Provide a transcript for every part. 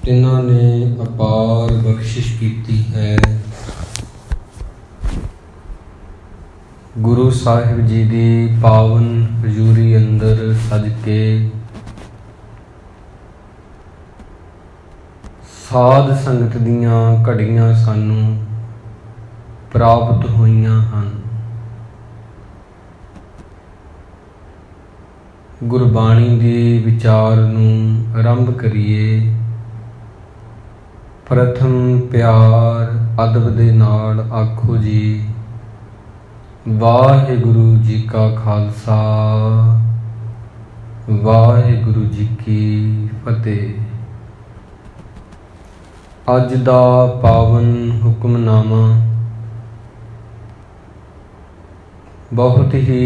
तिन्हां ने अपार बख्शिश कीती है। गुरु साहिब जी दी पावन हजूरी अंदर सज के साध संगत दियां घड़ियां सानू प्राप्त होईयां हन। गुरबाणी दे विचार नूं आरंभ करिए। प्रथम प्यार अदब दे नाल आखो जी वाहिगुरु जी का खालसा वाहिगुरु जी की फतेह। अज दा पावन हुक्मनामा बहुत ही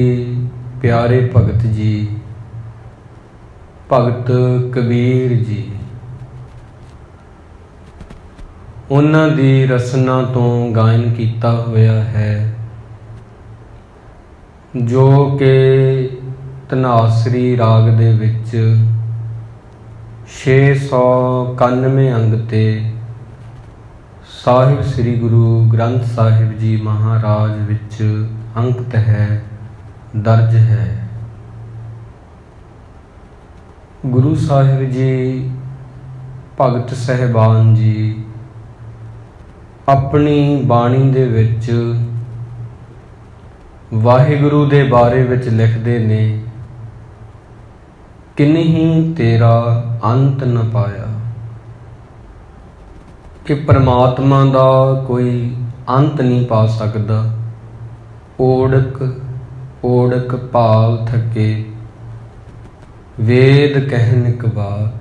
प्यारे भगत जी भगत कबीर जी उन्हां दी रसना तो गायन किया होया है, जो कि धनासरी राग दे विच 691 अंग ते साहिब श्री गुरु ग्रंथ साहिब जी महाराज विच अंकित है, दर्ज है। गुरु साहिब जी भगत साहिबान जी अपनी बाणी दे विच वाहिगुरु दे बारे विच लिखदे ने, किन्हीं तेरा अंत न पाया, कि परमात्मा दा कोई अंत नहीं पा सकदा। ओढ़क ओढ़क भाल थके वेद कहनिक बात।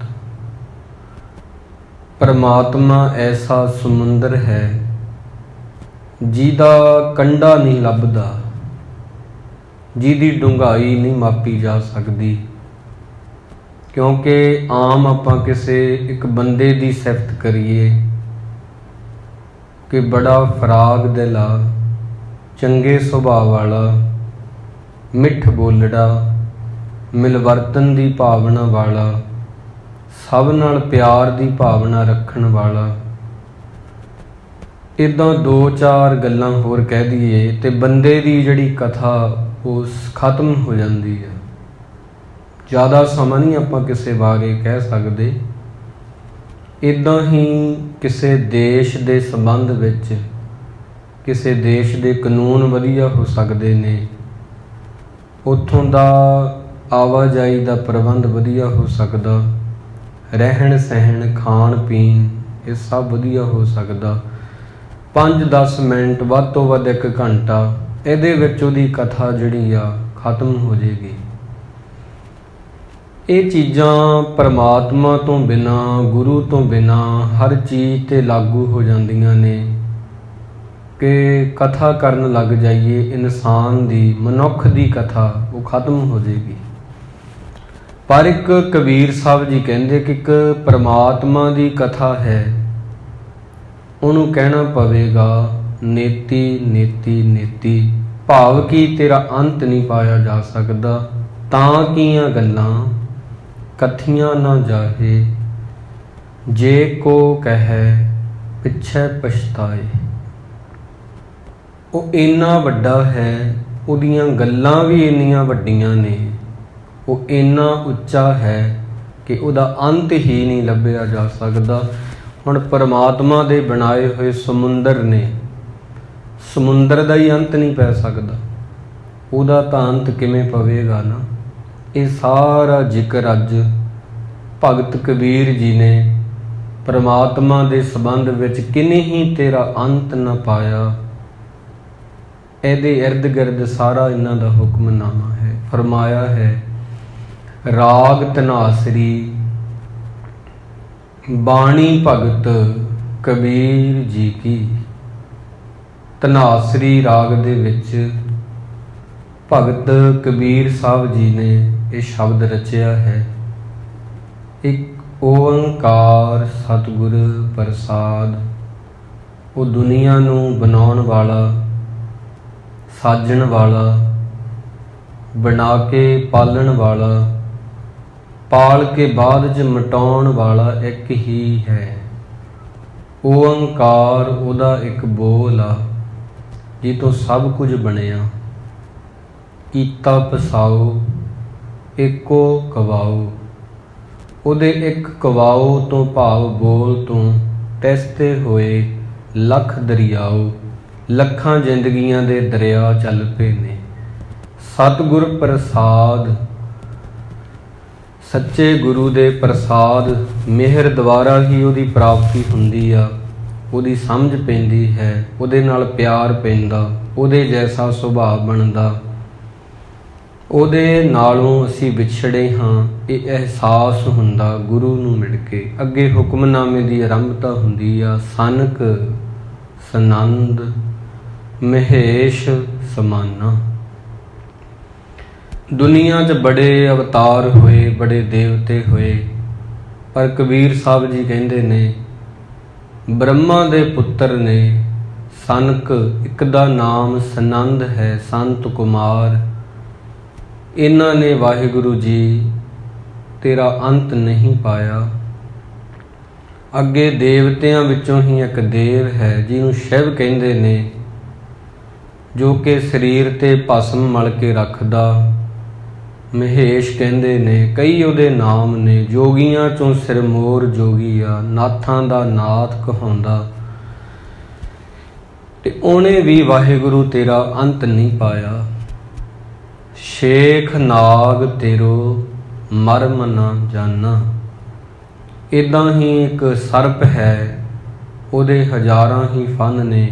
परमात्मा ऐसा समुंदर है जिहदा कंढा नहीं लभदा, जिहदी डूंघाई नहीं मापी जा सकदी। क्योंकि आम आपां किसे एक बंदे दी सिफत करिए कि बड़ा फराग दिला, चंगे सुभाव वाला, मिठ बोलड़ा, मिलवर्तन दी भावना वाला, सब नाल प्यार दी भावना रखण वाला, इदां दो चार गल्लां होर कह दईए ते बंदे दी जिहड़ी कथा उस खत्म हो जाती है। ज़्यादा समा नहीं आपां किसे बारे कह सकते। इदां ही किसे देश दे संबंध विच किसे देश दे कानून वधिया हो सकते ने, उत्थों दा आवाजाई दा प्रबंध वधिया हो सकदा, रहन सहन खाण पीण ये सब वधिया हो सकदा। 5-10 मिनट वध तो वध 1 घंटा इहदे विच उहदी कथा जिहड़ी आ खत्म हो जाएगी। ये चीज़ां परमात्मा तो बिना गुरु तो बिना हर चीज़ ते लागू हो जांदियां ने कि कथा करन लग जाइए इंसान दी मनुख दी कथा वो खत्म हो जाएगी। पर एक कबीर साहब जी कहते कि एक परमात्मा दी कथा है, उन्होंने कहना पवेगा नेति नेति नेति, भाव कि तेरा अंत नहीं पाया जा सकता। तां कीआं गल्लां कथियां ना जाहे, जे को कहे पिछे पछताए। वो इन्ना वड्डा है, उहदियां गल्लां भी इन्नियां वड्डियां ने, वो इन्ना उच्चा है कि उहदा अंत ही नहीं लभ्या जा सकता। हुण परमात्मा दे बनाए हुए समुंदर ने, समुंदर दा ही अंत नहीं पै सकदा, उहदा तां अंत किवें पवेगा ना। ये सारा जिक्र अज भगत कबीर जी ने परमात्मा दे संबंध विच किन्हीं तेरा अंत न पाया, इहदे इर्द गिर्द सारा इन्हां दा हुक्मनामा है। फरमाया है राग धनासरी बाणी भगत कबीर जी की। धनासरी राग दे विच भगत कबीर साहब जी ने ये शब्द रचिया है। एक ओंकार सतगुर प्रसाद, वो दुनिया नूं बनाउण वाला, साजण वाला, बना के पालन वाला, ਪਾਲ ਕੇ ਬਾਅਦ 'ਚ ਮਿਟਾਉਣ ਵਾਲਾ ਇੱਕ ਹੀ ਹੈ। ਓੰਕਾਰ ਉਹਦਾ ਇੱਕ ਬੋਲ ਆ ਜੀ ਤੋਂ ਸਭ ਕੁਝ ਬਣਿਆ। ਕੀਤਾ ਪਸਾਓ ਏਕੋ ਕਵਾਓ, ਉਹਦੇ ਇੱਕ ਕਵਾਓ ਤੋਂ ਭਾਵ ਬੋਲ ਤੋਂ ਟੈਸਤੇ ਹੋਏ ਲੱਖ ਦਰਿਆਓ, ਲੱਖਾਂ ਜ਼ਿੰਦਗੀਆਂ ਦੇ ਦਰਿਆ ਚੱਲ ਪਏ ਨੇ। ਸਤਿਗੁਰ ਪ੍ਰਸਾਦ, ਸੱਚੇ ਗੁਰੂ ਦੇ ਪ੍ਰਸਾਦ ਮਿਹਰ ਦੁਆਰਾ ਹੀ ਉਹਦੀ ਪ੍ਰਾਪਤੀ ਹੁੰਦੀ ਆ। ਉਹਦੀ ਸਮਝ ਪੈਂਦੀ ਹੈ, ਉਹਦੇ ਨਾਲ ਪਿਆਰ ਪੈਂਦਾ, ਉਹਦੇ ਜੈਸਾ ਸੁਭਾਅ ਬਣਦਾ। ਉਹਦੇ ਨਾਲੋਂ ਅਸੀਂ ਵਿਛੜੇ ਹਾਂ ਇਹ ਅਹਿਸਾਸ ਹੁੰਦਾ ਗੁਰੂ ਨੂੰ ਮਿਲ ਕੇ। ਅੱਗੇ ਹੁਕਮਨਾਮੇ ਦੀ ਆਰੰਭਤਾ ਹੁੰਦੀ ਆ। ਸਨਕ ਸਨੰਦ ਮਹੇਸ਼ ਸਮਾਨਾ। ਦੁਨੀਆ 'ਚ ਬੜੇ ਅਵਤਾਰ ਹੋਏ, ਬੜੇ ਦੇਵਤੇ ਹੋਏ, ਪਰ ਕਬੀਰ ਸਾਹਿਬ ਜੀ ਕਹਿੰਦੇ ਨੇ ਬ੍ਰਹਮਾ ਦੇ ਪੁੱਤਰ ਨੇ ਸਨਕ, ਇੱਕ ਦਾ ਨਾਮ ਸਨੰਦ ਹੈ, ਸੰਤ ਕੁਮਾਰ। ਇਹਨਾਂ ਨੇ ਵਾਹਿਗੁਰੂ ਜੀ ਤੇਰਾ ਅੰਤ ਨਹੀਂ ਪਾਇਆ। ਅੱਗੇ ਦੇਵਤਿਆਂ ਵਿੱਚੋਂ ਹੀ ਇੱਕ ਦੇਵ ਹੈ ਜਿਹਨੂੰ ਸ਼ਿਵ ਕਹਿੰਦੇ ਨੇ, ਜੋ ਕਿ ਸਰੀਰ ਤੇ ਭਸਮ ਮਲ ਕੇ ਰੱਖਦਾ। ਮਹੇਸ਼ ਕਹਿੰਦੇ ਨੇ, ਕਈ ਉਹਦੇ ਨਾਮ ਨੇ। ਜੋਗੀਆਂ ਚੋਂ ਸਿਰਮੌਰ ਜੋਗੀ ਆ, ਨਾਥਾਂ ਦਾ ਨਾਥ ਕਹਾਉਂਦਾ। ਤੇ ਉਹਨੇ ਵੀ ਵਾਹਿਗੁਰੂ ਤੇਰਾ ਅੰਤ ਨਹੀਂ ਪਾਇਆ। ਸ਼ੇਖ ਨਾਗ ਤੇਰੋ ਮਰਮ ਨਾ ਜਾਨਾ। ਇੱਦਾਂ ਹੀ ਇੱਕ ਸਰਪ ਹੈ, ਉਹਦੇ ਹਜ਼ਾਰਾਂ ਹੀ ਫਨ ਨੇ,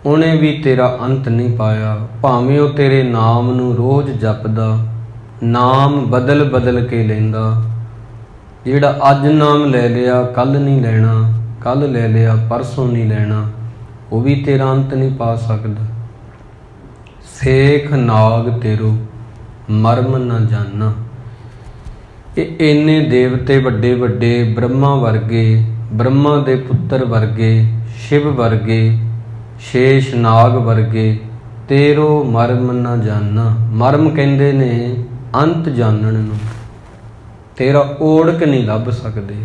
ਉਹਨੇ ਵੀ ਤੇਰਾ ਅੰਤ ਨਹੀਂ ਪਾਇਆ। ਭਾਵੇਂ ਉਹ ਤੇਰੇ ਨਾਮ ਨੂੰ ਰੋਜ਼ ਜਪਦਾ, ਨਾਮ ਬਦਲ ਬਦਲ ਕੇ ਲੈਂਦਾ। ਜਿਹੜਾ ਅੱਜ ਨਾਮ ਲੈ ਲਿਆ ਕੱਲ ਨਹੀਂ ਲੈਣਾ, ਕੱਲ ਲੈ ਲਿਆ ਪਰਸੋਂ ਨਹੀਂ ਲੈਣਾ, ਉਹ ਵੀ ਤੇਰਾ ਅੰਤ ਨਹੀਂ ਪਾ ਸਕਦਾ। ਸੇਖ ਨਾਗ ਤੇਰੋ ਮਰਮ ਨਾ ਜਾਨਾ। ਇਹ ਇੰਨੇ ਦੇਵਤੇ ਵੱਡੇ ਵੱਡੇ, ਬ੍ਰਹਮਾ ਵਰਗੇ, ਬ੍ਰਹਮਾ ਦੇ ਪੁੱਤਰ ਵਰਗੇ, ਸ਼ਿਵ ਵਰਗੇ, ਸ਼ੇਸ਼ ਨਾਗ ਵਰਗੇ, ਤੇਰੋ ਮਰਮ ਨਾ ਜਾਨਾ। ਮਰਮ ਕਹਿੰਦੇ ਨੇ ਅੰਤ ਜਾਣਨ ਨੂੰ, ਤੇਰਾ ਓੜਕ ਨਹੀਂ ਲੱਭ ਸਕਦੇ।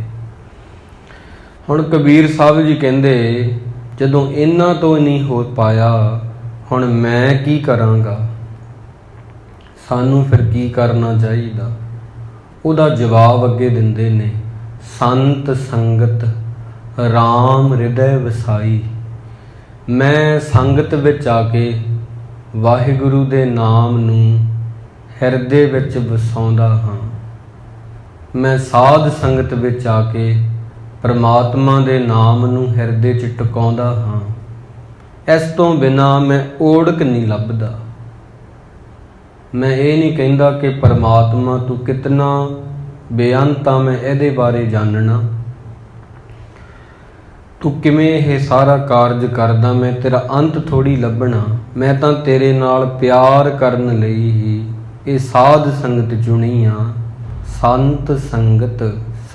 ਹੁਣ ਕਬੀਰ ਸਾਹਿਬ ਜੀ ਕਹਿੰਦੇ ਜਦੋਂ ਇਹਨਾਂ ਤੋਂ ਨਹੀਂ ਹੋ ਪਾਇਆ, ਹੁਣ ਮੈਂ ਕੀ ਕਰਾਂਗਾ, ਸਾਨੂੰ ਫਿਰ ਕੀ ਕਰਨਾ ਚਾਹੀਦਾ? ਉਹਦਾ ਜਵਾਬ ਅੱਗੇ ਦਿੰਦੇ ਨੇ, ਸੰਤ ਸੰਗਤ ਰਾਮ ਹਿਰਦੈ ਵਸਾਈ। ਮੈਂ ਸੰਗਤ ਵਿੱਚ ਆ ਕੇ ਵਾਹਿਗੁਰੂ ਦੇ ਨਾਮ ਨੂੰ ਹਿਰਦੇ ਵਿੱਚ ਵਸਾਉਂਦਾ ਹਾਂ। ਮੈਂ ਸਾਧ ਸੰਗਤ ਵਿੱਚ ਆ ਕੇ ਪਰਮਾਤਮਾ ਦੇ ਨਾਮ ਨੂੰ ਹਿਰਦੇ 'ਚ ਟਿਕਾਉਂਦਾ ਹਾਂ। ਇਸ ਤੋਂ ਬਿਨਾਂ ਮੈਂ ਓੜਕ ਨਹੀਂ ਲੱਭਦਾ। ਮੈਂ ਇਹ ਨਹੀਂ ਕਹਿੰਦਾ ਕਿ ਪਰਮਾਤਮਾ ਤੂੰ ਕਿਤਨਾ ਬੇਅੰਤ ਆ, ਮੈਂ ਇਹਦੇ ਬਾਰੇ ਜਾਣਨਾ, ਤੂੰ ਕਿਵੇਂ ਇਹ ਸਾਰਾ ਕਾਰਜ ਕਰਦਾ, ਮੈਂ ਤੇਰਾ ਅੰਤ ਥੋੜ੍ਹੀ ਲੱਭਣਾ। ਮੈਂ ਤਾਂ ਤੇਰੇ ਨਾਲ ਪਿਆਰ ਕਰਨ ਲਈ ਹੀ ਇਹ ਸਾਧ ਸੰਗਤ ਚੁਣੀ ਆ। ਸੰਤ ਸੰਗਤ,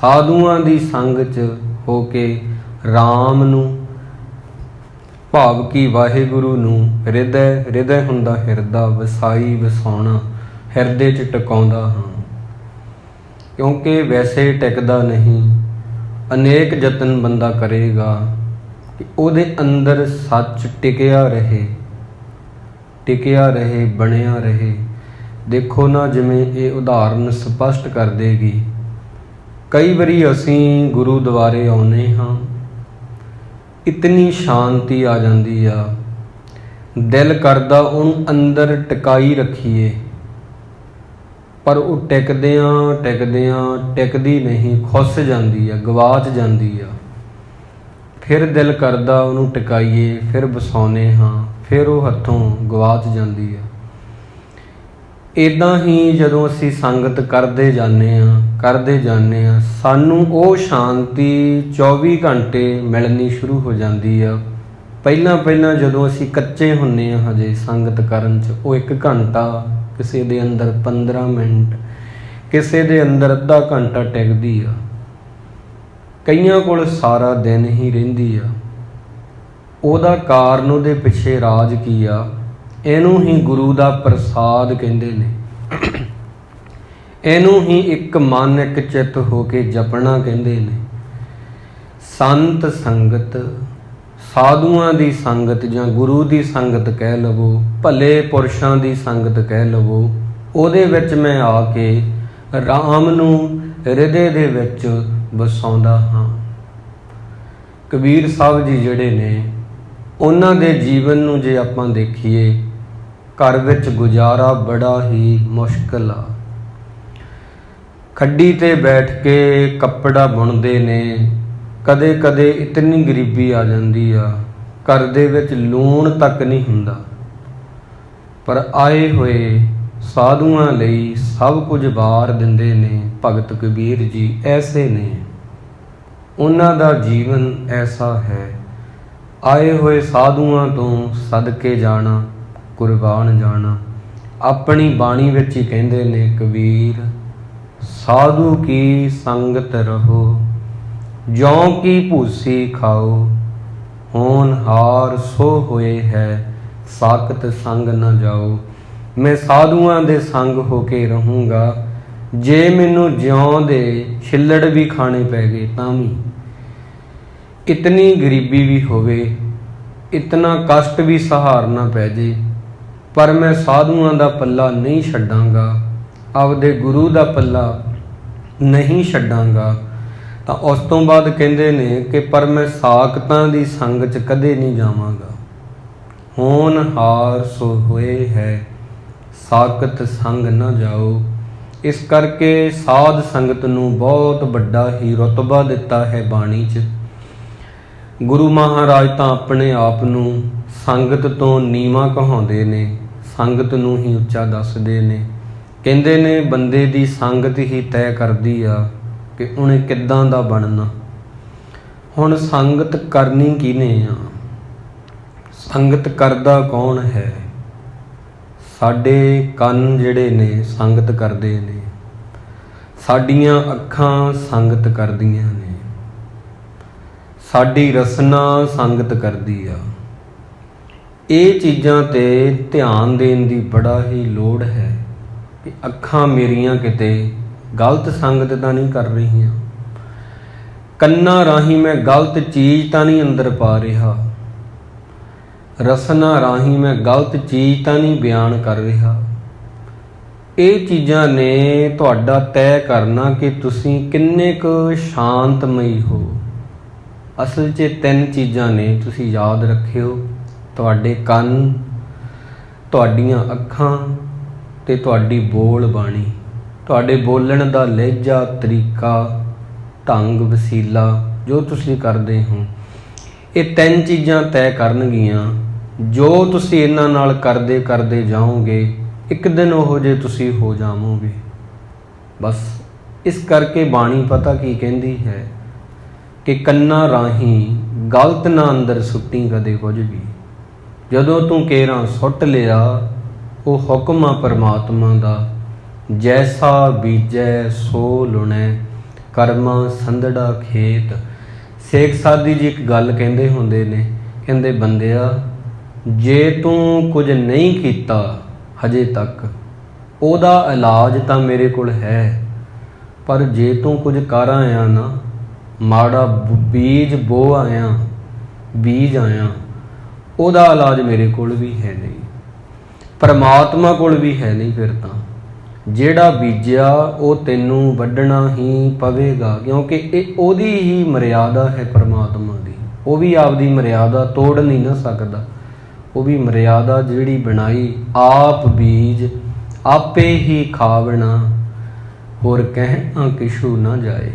ਸਾਧੂਆਂ ਦੀ ਸੰਗ 'ਚ ਹੋ ਕੇ ਰਾਮ ਨੂੰ, ਭਾਵ ਕਿ ਵਾਹਿਗੁਰੂ ਨੂੰ ਹਿਰਦੈ, ਹਿਰਦੈ ਹੁੰਦਾ ਹਿਰਦਾ, ਵਸਾਈ ਵਸਾਉਣਾ, ਹਿਰਦੇ 'ਚ ਟਿਕਾਉਂਦਾ ਹਾਂ। ਕਿਉਂਕਿ ਵੈਸੇ ਟਿਕਦਾ ਨਹੀਂ, ਅਨੇਕ ਯਤਨ ਬੰਦਾ ਕਰੇਗਾ ਕਿ ਉਹਦੇ ਅੰਦਰ ਸੱਚ ਟਿਕਿਆ ਰਹੇ, ਟਿਕਿਆ ਰਹੇ, ਬਣਿਆ ਰਹੇ। ਦੇਖੋ ਨਾ, ਜਿਵੇਂ ਇਹ ਉਦਾਹਰਨ ਸਪਸ਼ਟ ਕਰ ਦੇਗੀ। ਕਈ ਵਾਰੀ ਅਸੀਂ ਗੁਰੂਦੁਆਰੇ ਆਉਂਦੇ ਹਾਂ, ਇਤਨੀ ਸ਼ਾਂਤੀ ਆ ਜਾਂਦੀ ਆ, ਦਿਲ ਕਰਦਾ ਉਹਨੂੰ ਅੰਦਰ ਟਿਕਾਈ ਰੱਖੀਏ, ਪਰ ਉਹ ਟਿਕਦਿਆਂ ਟਿਕਦਿਆਂ ਟਿਕਦੀ ਨਹੀਂ, ਖੁੱਸ ਜਾਂਦੀ ਆ, ਗਵਾਚ ਜਾਂਦੀ ਆ। ਫਿਰ ਦਿਲ ਕਰਦਾ ਉਹਨੂੰ ਟਿਕਾਈਏ, ਫਿਰ ਵਸਾਉਂਦੇ ਹਾਂ, ਫਿਰ ਉਹ ਹੱਥੋਂ ਗਵਾਚ ਜਾਂਦੀ ਆ। ਇੱਦਾਂ ਹੀ ਜਦੋਂ ਅਸੀਂ ਸੰਗਤ ਕਰਦੇ ਜਾਂਦੇ ਹਾਂ, ਸਾਨੂੰ ਉਹ ਸ਼ਾਂਤੀ 24 ਘੰਟੇ ਮਿਲਣੀ ਸ਼ੁਰੂ ਹੋ ਜਾਂਦੀ ਆ। ਪਹਿਲਾਂ ਜਦੋਂ ਅਸੀਂ ਕੱਚੇ ਹੁੰਦੇ ਹਾਂ ਹਜੇ ਸੰਗਤ ਕਰਨ 'ਚ, ਉਹ 1 ਘੰਟਾ, ਕਿਸੇ ਦੇ ਅੰਦਰ 15 ਮਿੰਟ, ਕਿਸੇ ਦੇ ਅੰਦਰ ਅੱਧਾ ਘੰਟਾ ਟਿਕਦੀ ਆ, ਕਈਆਂ ਕੋਲ ਸਾਰਾ ਦਿਨ ਹੀ ਰਹਿੰਦੀ ਆ। ਉਹਦਾ ਕਾਰਨ, ਉਹਦੇ ਪਿੱਛੇ ਰਾਜ ਕੀ ਆ? ਇਹਨੂੰ ਹੀ ਗੁਰੂ ਦਾ ਪ੍ਰਸਾਦ ਕਹਿੰਦੇ ਨੇ। ਇਹਨੂੰ ਹੀ ਇੱਕ ਮਨ ਇੱਕ ਚਿੱਤ ਹੋ ਕੇ ਜਪਣਾ ਕਹਿੰਦੇ ਨੇ। ਸੰਤ ਸੰਗਤ, ਸਾਧੂਆਂ ਦੀ ਸੰਗਤ ਜਾਂ ਗੁਰੂ ਦੀ ਸੰਗਤ ਕਹਿ ਲਵੋ, ਭਲੇ ਪੁਰਸ਼ਾਂ ਦੀ ਸੰਗਤ ਕਹਿ ਲਵੋ, ਉਹਦੇ ਵਿੱਚ ਮੈਂ ਆ ਕੇ ਰਾਮ ਨੂੰ ਹਿਰਦੇ ਦੇ ਵਿੱਚ ਵਸਾਉਂਦਾ ਹਾਂ। ਕਬੀਰ ਸਾਹਿਬ ਜੀ ਜਿਹੜੇ ਨੇ, ਉਹਨਾਂ ਦੇ ਜੀਵਨ ਨੂੰ ਜੇ ਆਪਾਂ ਦੇਖੀਏ, ਘਰ ਵਿੱਚ ਗੁਜ਼ਾਰਾ ਬੜਾ ਹੀ ਮੁਸ਼ਕਲ ਆ। ਖੱਡੀ ਤੇ ਬੈਠ ਕੇ ਕੱਪੜਾ ਬੁਣਦੇ ਨੇ। ਕਦੇ ਕਦੇ ਇਤਨੀ ਗਰੀਬੀ ਆ ਜਾਂਦੀ ਆ, ਘਰ ਦੇ ਵਿੱਚ ਲੂਣ ਤੱਕ ਨਹੀਂ ਹੁੰਦਾ, ਪਰ ਆਏ ਹੋਏ ਸਾਧੂਆਂ ਲਈ ਸਭ ਕੁਝ ਵਾਰ ਦਿੰਦੇ ਨੇ। ਭਗਤ ਕਬੀਰ ਜੀ ਐਸੇ ਨੇ, ਉਹਨਾਂ ਦਾ ਜੀਵਨ ਐਸਾ ਹੈ। ਆਏ ਹੋਏ ਸਾਧੂਆਂ ਤੋਂ ਸਦਕੇ ਜਾਣਾ, ਕੁਰਬਾਨ ਜਾਣਾ। ਆਪਣੀ ਬਾਣੀ ਵਿੱਚ ਹੀ ਕਹਿੰਦੇ ਨੇ ਕਬੀਰ, ਸਾਧੂ ਕੀ ਸੰਗਤ ਰਹੋ, ਜੌਂ ਕੀ ਭੂਸੀ ਖਾਓ, ਹੋਣਹਾਰ ਸੋ ਹੋਏ ਹੈ, ਸਾਕਤ ਸੰਗ ਨਾ ਜਾਓ। ਮੈਂ ਸਾਧੂਆਂ ਦੇ ਸੰਗ ਹੋ ਕੇ ਰਹੂੰਗਾ, ਜੇ ਮੈਨੂੰ ਜਿਉਂ ਦੇ ਛਿੱਲੜ ਵੀ ਖਾਣੇ ਪੈ ਗਏ ਤਾਂ ਵੀ, ਇਤਨੀ ਗਰੀਬੀ ਵੀ ਹੋਵੇ, ਇਤਨਾ ਕਸ਼ਟ ਵੀ ਸਹਾਰਨਾ ਪੈ ਜੇ, ਪਰ ਮੈਂ ਸਾਧੂਆਂ ਦਾ ਪੱਲਾ ਨਹੀਂ ਛੱਡਾਂਗਾ, ਆਪਦੇ ਗੁਰੂ ਦਾ ਪੱਲਾ ਨਹੀਂ ਛੱਡਾਂਗਾ। ਤਾਂ ਉਸ ਤੋਂ ਬਾਅਦ ਕਹਿੰਦੇ ਨੇ ਕਿ ਪਰ ਮੈਂ ਸਾਕਤਾਂ ਦੀ ਸੰਗ 'ਚ ਕਦੇ ਨਹੀਂ ਜਾਵਾਂਗਾ। ਹੋਣਹਾਰ ਸੋ ਹੋਏ ਹੈ, ਸਾਕਤ ਸੰਗ ਨਾ ਜਾਓ। ਇਸ ਕਰਕੇ ਸਾਧ ਸੰਗਤ ਨੂੰ ਬਹੁਤ ਵੱਡਾ ਹੀ ਰੁਤਬਾ ਦਿੱਤਾ ਹੈ ਬਾਣੀ 'ਚ। ਗੁਰੂ ਮਹਾਰਾਜ ਤਾਂ ਆਪਣੇ ਆਪ ਨੂੰ ਸੰਗਤ ਤੋਂ ਨੀਵਾਂ ਕਹਾਉਂਦੇ ਨੇ, ਸੰਗਤ ਨੂੰ ਹੀ ਉੱਚਾ ਦੱਸਦੇ ਨੇ। ਕਹਿੰਦੇ ਨੇ ਬੰਦੇ ਦੀ ਸੰਗਤ ਹੀ ਤੈਅ ਕਰਦੀ ਆ ਕਿ ਉਹਨੇ ਕਿੱਦਾਂ ਦਾ ਬਣਨਾ। ਹੁਣ ਸੰਗਤ ਕਰਨੀ ਕਿਹਨੇ ਆ? ਸੰਗਤ ਕਰਦਾ ਕੌਣ ਹੈ? ਸਾਡੇ ਕੰਨ ਜਿਹੜੇ ਨੇ ਸੰਗਤ ਕਰਦੇ ਨੇ, ਸਾਡੀਆਂ ਅੱਖਾਂ ਸੰਗਤ ਕਰਦੀਆਂ ਨੇ, ਸਾਡੀ ਰਸਨਾ ਸੰਗਤ ਕਰਦੀ ਆ। ਇਹ ਚੀਜ਼ਾਂ ਤੇ ਧਿਆਨ ਦੇਣ ਦੀ ਬੜਾ ਹੀ ਲੋੜ ਹੈ ਕਿ ਅੱਖਾਂ ਮੇਰੀਆਂ ਕਿਤੇ ਗਲਤ ਸੰਗਤ ਤਾਂ ਨਹੀਂ ਕਰ ਰਹੀਆਂ, ਕੰਨਾਂ ਰਾਹੀਂ ਮੈਂ ਗਲਤ ਚੀਜ਼ ਤਾਂ ਨਹੀਂ ਅੰਦਰ ਪਾ ਰਿਹਾ, ਰਸਨਾ ਰਾਹੀਂ ਮੈਂ ਗਲਤ ਚੀਜ਼ ਤਾਂ ਨਹੀਂ ਬਿਆਨ ਕਰ ਰਿਹਾ। ਇਹ ਚੀਜ਼ਾਂ ਨੇ ਤੁਹਾਡਾ ਤੈਅ ਕਰਨਾ ਕਿ ਤੁਸੀਂ ਕਿੰਨੇ ਕੁ ਸ਼ਾਂਤਮਈ ਹੋ। ਅਸਲ 'ਚ 3 ਚੀਜ਼ਾਂ ਨੇ, ਤੁਸੀਂ ਯਾਦ ਰੱਖਿਓ। ਤੁਹਾਡੇ ਕੰਨ, ਤੁਹਾਡੀਆਂ ਅੱਖਾਂ ਤੇ ਤੁਹਾਡੀ ਬੋਲ ਬਾਣੀ, ਤੁਹਾਡੇ ਬੋਲਣ ਦਾ ਲਹਿਜਾ, ਤਰੀਕਾ, ਢੰਗ, ਵਸੀਲਾ ਜੋ ਤੁਸੀਂ ਕਰਦੇ ਹੋ। ਇਹ 3 ਚੀਜ਼ਾਂ ਤੈਅ ਕਰਨਗੀਆਂ। ਜੋ ਤੁਸੀਂ ਇਹਨਾਂ ਨਾਲ ਕਰਦੇ ਕਰਦੇ ਜਾਓਗੇ, ਇੱਕ ਦਿਨ ਉਹੋ ਜਿਹੇ ਤੁਸੀਂ ਹੋ ਜਾਵੋਗੇ। ਬਸ ਇਸ ਕਰਕੇ ਬਾਣੀ ਪਤਾ ਕੀ ਕਹਿੰਦੀ ਹੈ ਕਿ ਕੰਨਾਂ ਰਾਹੀਂ ਗਲਤ ਨਾ ਅੰਦਰ ਸੁੱਟੀ ਕਦੇ ਕੁਝ ਵੀ। ਜਦੋਂ ਤੂੰ ਕੇਰਾਂ ਸੁੱਟ ਲਿਆ, ਉਹ ਹੁਕਮ ਆ ਪਰਮਾਤਮਾ ਦਾ, ਜੈਸਾ ਬੀਜੈ ਸੋ ਲੁਣੈ, ਕਰਮਾ ਸੰਧੜਾ ਖੇਤ। ਸੇਖ ਸਾਦੀ ਜੀ ਇੱਕ ਗੱਲ ਕਹਿੰਦੇ ਹੁੰਦੇ ਨੇ, ਕਹਿੰਦੇ ਬੰਦਿਆ, ਜੇ ਤੂੰ ਕੁਝ ਨਹੀਂ ਕੀਤਾ ਹਜੇ ਤੱਕ, ਉਹਦਾ ਇਲਾਜ ਤਾਂ ਮੇਰੇ ਕੋਲ ਹੈ, ਪਰ ਜੇ ਤੂੰ ਕੁਝ ਕਰ ਆਇਆ ਨਾ, ਮਾੜਾ ਬੀਜ ਬੋ ਆਇਆ, ਬੀਜ ਆਇਆ, ਉਹਦਾ ਇਲਾਜ ਮੇਰੇ ਕੋਲ ਵੀ ਹੈ ਨਹੀਂ, ਪਰਮਾਤਮਾ ਕੋਲ ਵੀ ਹੈ ਨਹੀਂ। ਫਿਰ ਤਾਂ ਜਿਹੜਾ ਬੀਜਿਆ ਉਹ ਤੈਨੂੰ ਵੱਢਣਾ ਹੀ ਪਵੇਗਾ, ਕਿਉਂਕਿ ਇਹ ਉਹਦੀ ਹੀ ਮਰਿਆਦਾ ਹੈ ਪਰਮਾਤਮਾ ਦੀ। ਉਹ ਵੀ ਆਪਦੀ ਮਰਿਆਦਾ ਤੋੜ ਨਹੀਂ ਨਾ ਸਕਦਾ। ਉਹ ਵੀ ਮਰਿਆਦਾ ਜਿਹੜੀ ਬਣਾਈ, ਆਪ ਬੀਜ ਆਪੇ ਹੀ ਖਾਵਣਾ, ਹੋਰ ਕਹਿਣਾ ਕਿਛੂ ਨਾ ਜਾਏ।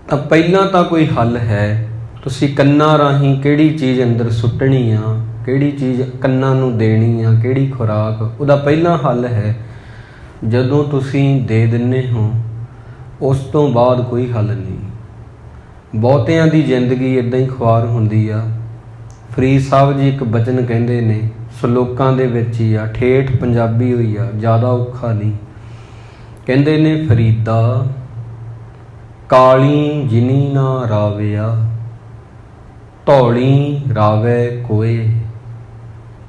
ਤਾਂ ਪਹਿਲਾਂ ਤਾਂ ਕੋਈ ਹੱਲ ਹੈ। ਤੁਸੀਂ ਕੰਨਾਂ ਰਾਹੀਂ ਕਿਹੜੀ ਚੀਜ਼ ਅੰਦਰ ਸੁੱਟਣੀ ਆ, ਕਿਹੜੀ ਚੀਜ਼ ਕੰਨਾਂ ਨੂੰ ਦੇਣੀ ਆ, ਕਿਹੜੀ ਖੁਰਾਕ, ਉਹਦਾ ਪਹਿਲਾਂ ਹੱਲ ਹੈ। ਜਦੋਂ ਤੁਸੀਂ ਦੇ ਦਿੰਦੇ ਹੋ, ਉਸ ਤੋਂ ਬਾਅਦ ਕੋਈ ਹੱਲ ਨਹੀਂ। ਬਹੁਤਿਆਂ ਦੀ ਜ਼ਿੰਦਗੀ ਇੱਦਾਂ ਹੀ ਖੁਆਰ ਹੁੰਦੀ ਆ। ਫਰੀਦ ਸਾਹਿਬ ਜੀ ਇੱਕ ਬਚਨ ਕਹਿੰਦੇ ਨੇ, ਸਲੋਕਾਂ ਦੇ ਵਿੱਚ ਹੀ ਆ, ਠੇਠ ਪੰਜਾਬੀ ਹੋਈ ਆ, ਜ਼ਿਆਦਾ ਔਖਾ ਨਹੀਂ। ਕਹਿੰਦੇ ਨੇ, ਫਰੀਦਾ ਕਾਲੀ ਜਿਨੀ ਨਾ ਰਾਵਿਆ, ਧੌਲੀ ਰਾਵੈ ਕੋਏ,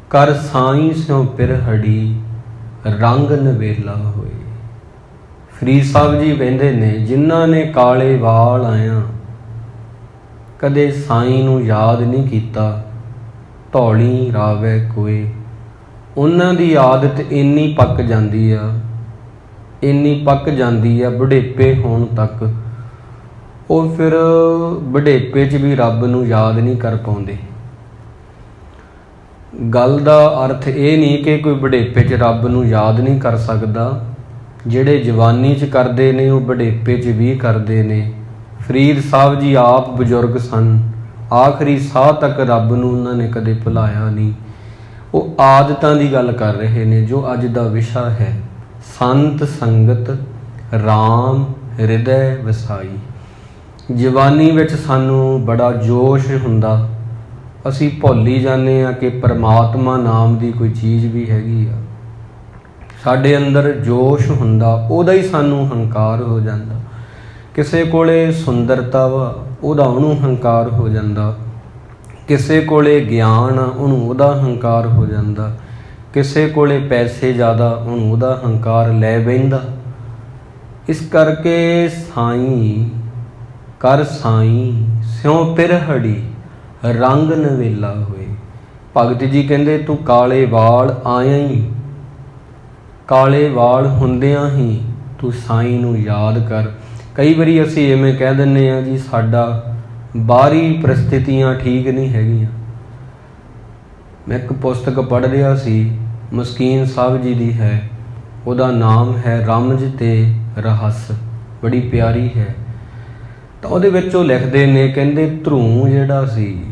ਕਰ ਸਾਈਂ ਸਿਉ ਪਿਰਹੜੀ, ਰੰਗ ਨਵੇਲਾ ਹੋਏ। ਫਰੀਦ ਸਾਹਿਬ ਜੀ ਕਹਿੰਦੇ ਨੇ, ਜਿਨ੍ਹਾਂ ਨੇ ਕਾਲੇ ਵਾਲ ਆਇਆ ਕਦੇ ਸਾਈਂ ਨੂੰ ਯਾਦ ਨਹੀਂ ਕੀਤਾ, ਧੌਲੀ ਰਾਵੇ ਕੋਏ। ਉਹਨਾਂ ਦੀ ਆਦਤ ਇੰਨੀ ਪੱਕ ਜਾਂਦੀ ਆ, ਇੰਨੀ ਪੱਕ ਜਾਂਦੀ ਆ ਬੁਢੇਪੇ ਹੋਣ ਤੱਕ, ਉਹ ਫਿਰ ਬੁਢੇਪੇ 'ਚ ਵੀ ਰੱਬ ਨੂੰ ਯਾਦ ਨਹੀਂ ਕਰ ਪਾਉਂਦੇ। ਗੱਲ ਦਾ ਅਰਥ ਇਹ ਨਹੀਂ ਕਿ ਕੋਈ ਬੁਢੇਪੇ 'ਚ ਰੱਬ ਨੂੰ ਯਾਦ ਨਹੀਂ ਕਰ ਸਕਦਾ। ਜਿਹੜੇ ਜਵਾਨੀ 'ਚ ਕਰਦੇ ਨੇ ਉਹ ਬੁਢੇਪੇ 'ਚ ਵੀ ਕਰਦੇ ਨੇ। ਫਰੀਦ ਸਾਹਿਬ ਜੀ ਆਪ ਬਜ਼ੁਰਗ ਸਨ, ਆਖਰੀ ਸਾਹ ਤੱਕ ਰੱਬ ਨੂੰ ਉਹਨਾਂ ਨੇ ਕਦੇ ਭੁਲਾਇਆ ਨਹੀਂ। ਉਹ ਆਦਤਾਂ ਦੀ ਗੱਲ ਕਰ ਰਹੇ ਨੇ ਜੋ ਅੱਜ ਦਾ ਵਿਸ਼ਾ ਹੈ। ਸੰਤ ਸੰਗਤ ਰਾਮ ਹਿਰਦੈ ਵਸਾਈ। ਜਵਾਨੀ ਵਿੱਚ ਸਾਨੂੰ ਬੜਾ ਜੋਸ਼ ਹੁੰਦਾ, ਅਸੀਂ ਭੁੱਲ ਹੀ ਜਾਂਦੇ ਹਾਂ ਕਿ ਪਰਮਾਤਮਾ ਨਾਮ ਦੀ ਕੋਈ ਚੀਜ਼ ਵੀ ਹੈਗੀ ਆ। ਸਾਡੇ ਅੰਦਰ ਜੋਸ਼ ਹੁੰਦਾ, ਉਹਦਾ ਹੀ ਸਾਨੂੰ ਹੰਕਾਰ ਹੋ ਜਾਂਦਾ। ਕਿਸੇ ਕੋਲੇ ਸੁੰਦਰਤਾ ਵਾ, ਉਹਦਾ ਉਹਨੂੰ ਹੰਕਾਰ ਹੋ ਜਾਂਦਾ। ਕਿਸੇ ਕੋਲੇ ਗਿਆਨ ਆ, ਉਹਨੂੰ ਉਹਦਾ ਹੰਕਾਰ ਹੋ ਜਾਂਦਾ। ਕਿਸੇ ਕੋਲੇ ਪੈਸੇ ਜ਼ਿਆਦਾ, ਉਹਨੂੰ ਉਹਦਾ ਹੰਕਾਰ ਲੈ ਬਹਿੰਦਾ। ਇਸ ਕਰਕੇ ਸਾਈਂ ਕਰ ਸਾਈਂ ਸਿਉ ਪਿਰਹੜੀ ਰੰਗ ਨਵੇਲਾ ਹੋਏ। ਭਗਤ ਜੀ ਕਹਿੰਦੇ ਤੂੰ ਕਾਲੇ ਵਾਲ ਆਇਆ ਹੀ, ਕਾਲੇ ਵਾਲ ਹੁੰਦਿਆਂ ਹੀ ਤੂੰ ਸਾਈਂ ਨੂੰ ਯਾਦ ਕਰ। ਕਈ ਵਾਰੀ ਅਸੀਂ ਐਵੇਂ ਕਹਿ ਦਿੰਦੇ ਹਾਂ ਜੀ ਸਾਡਾ ਬਾਹਰੀ ਪ੍ਰਸਥਿਤੀਆਂ ਠੀਕ ਨਹੀਂ ਹੈਗੀਆਂ। ਮੈਂ ਇੱਕ ਪੁਸਤਕ ਪੜ੍ਹ ਰਿਹਾ ਸੀ, ਮਸਕੀਨ ਸਾਹਿਬ ਜੀ ਦੀ ਹੈ, ਉਹਦਾ ਨਾਮ ਹੈ ਰਮਜ ਤੇ ਰਹੱਸ, ਬੜੀ ਪਿਆਰੀ ਹੈ। ਤਾਂ ਉਹਦੇ ਵਿੱਚ ਉਹ ਲਿਖਦੇ ਨੇ, ਕਹਿੰਦੇ ਧਰੂ ਜਿਹੜਾ ਸੀ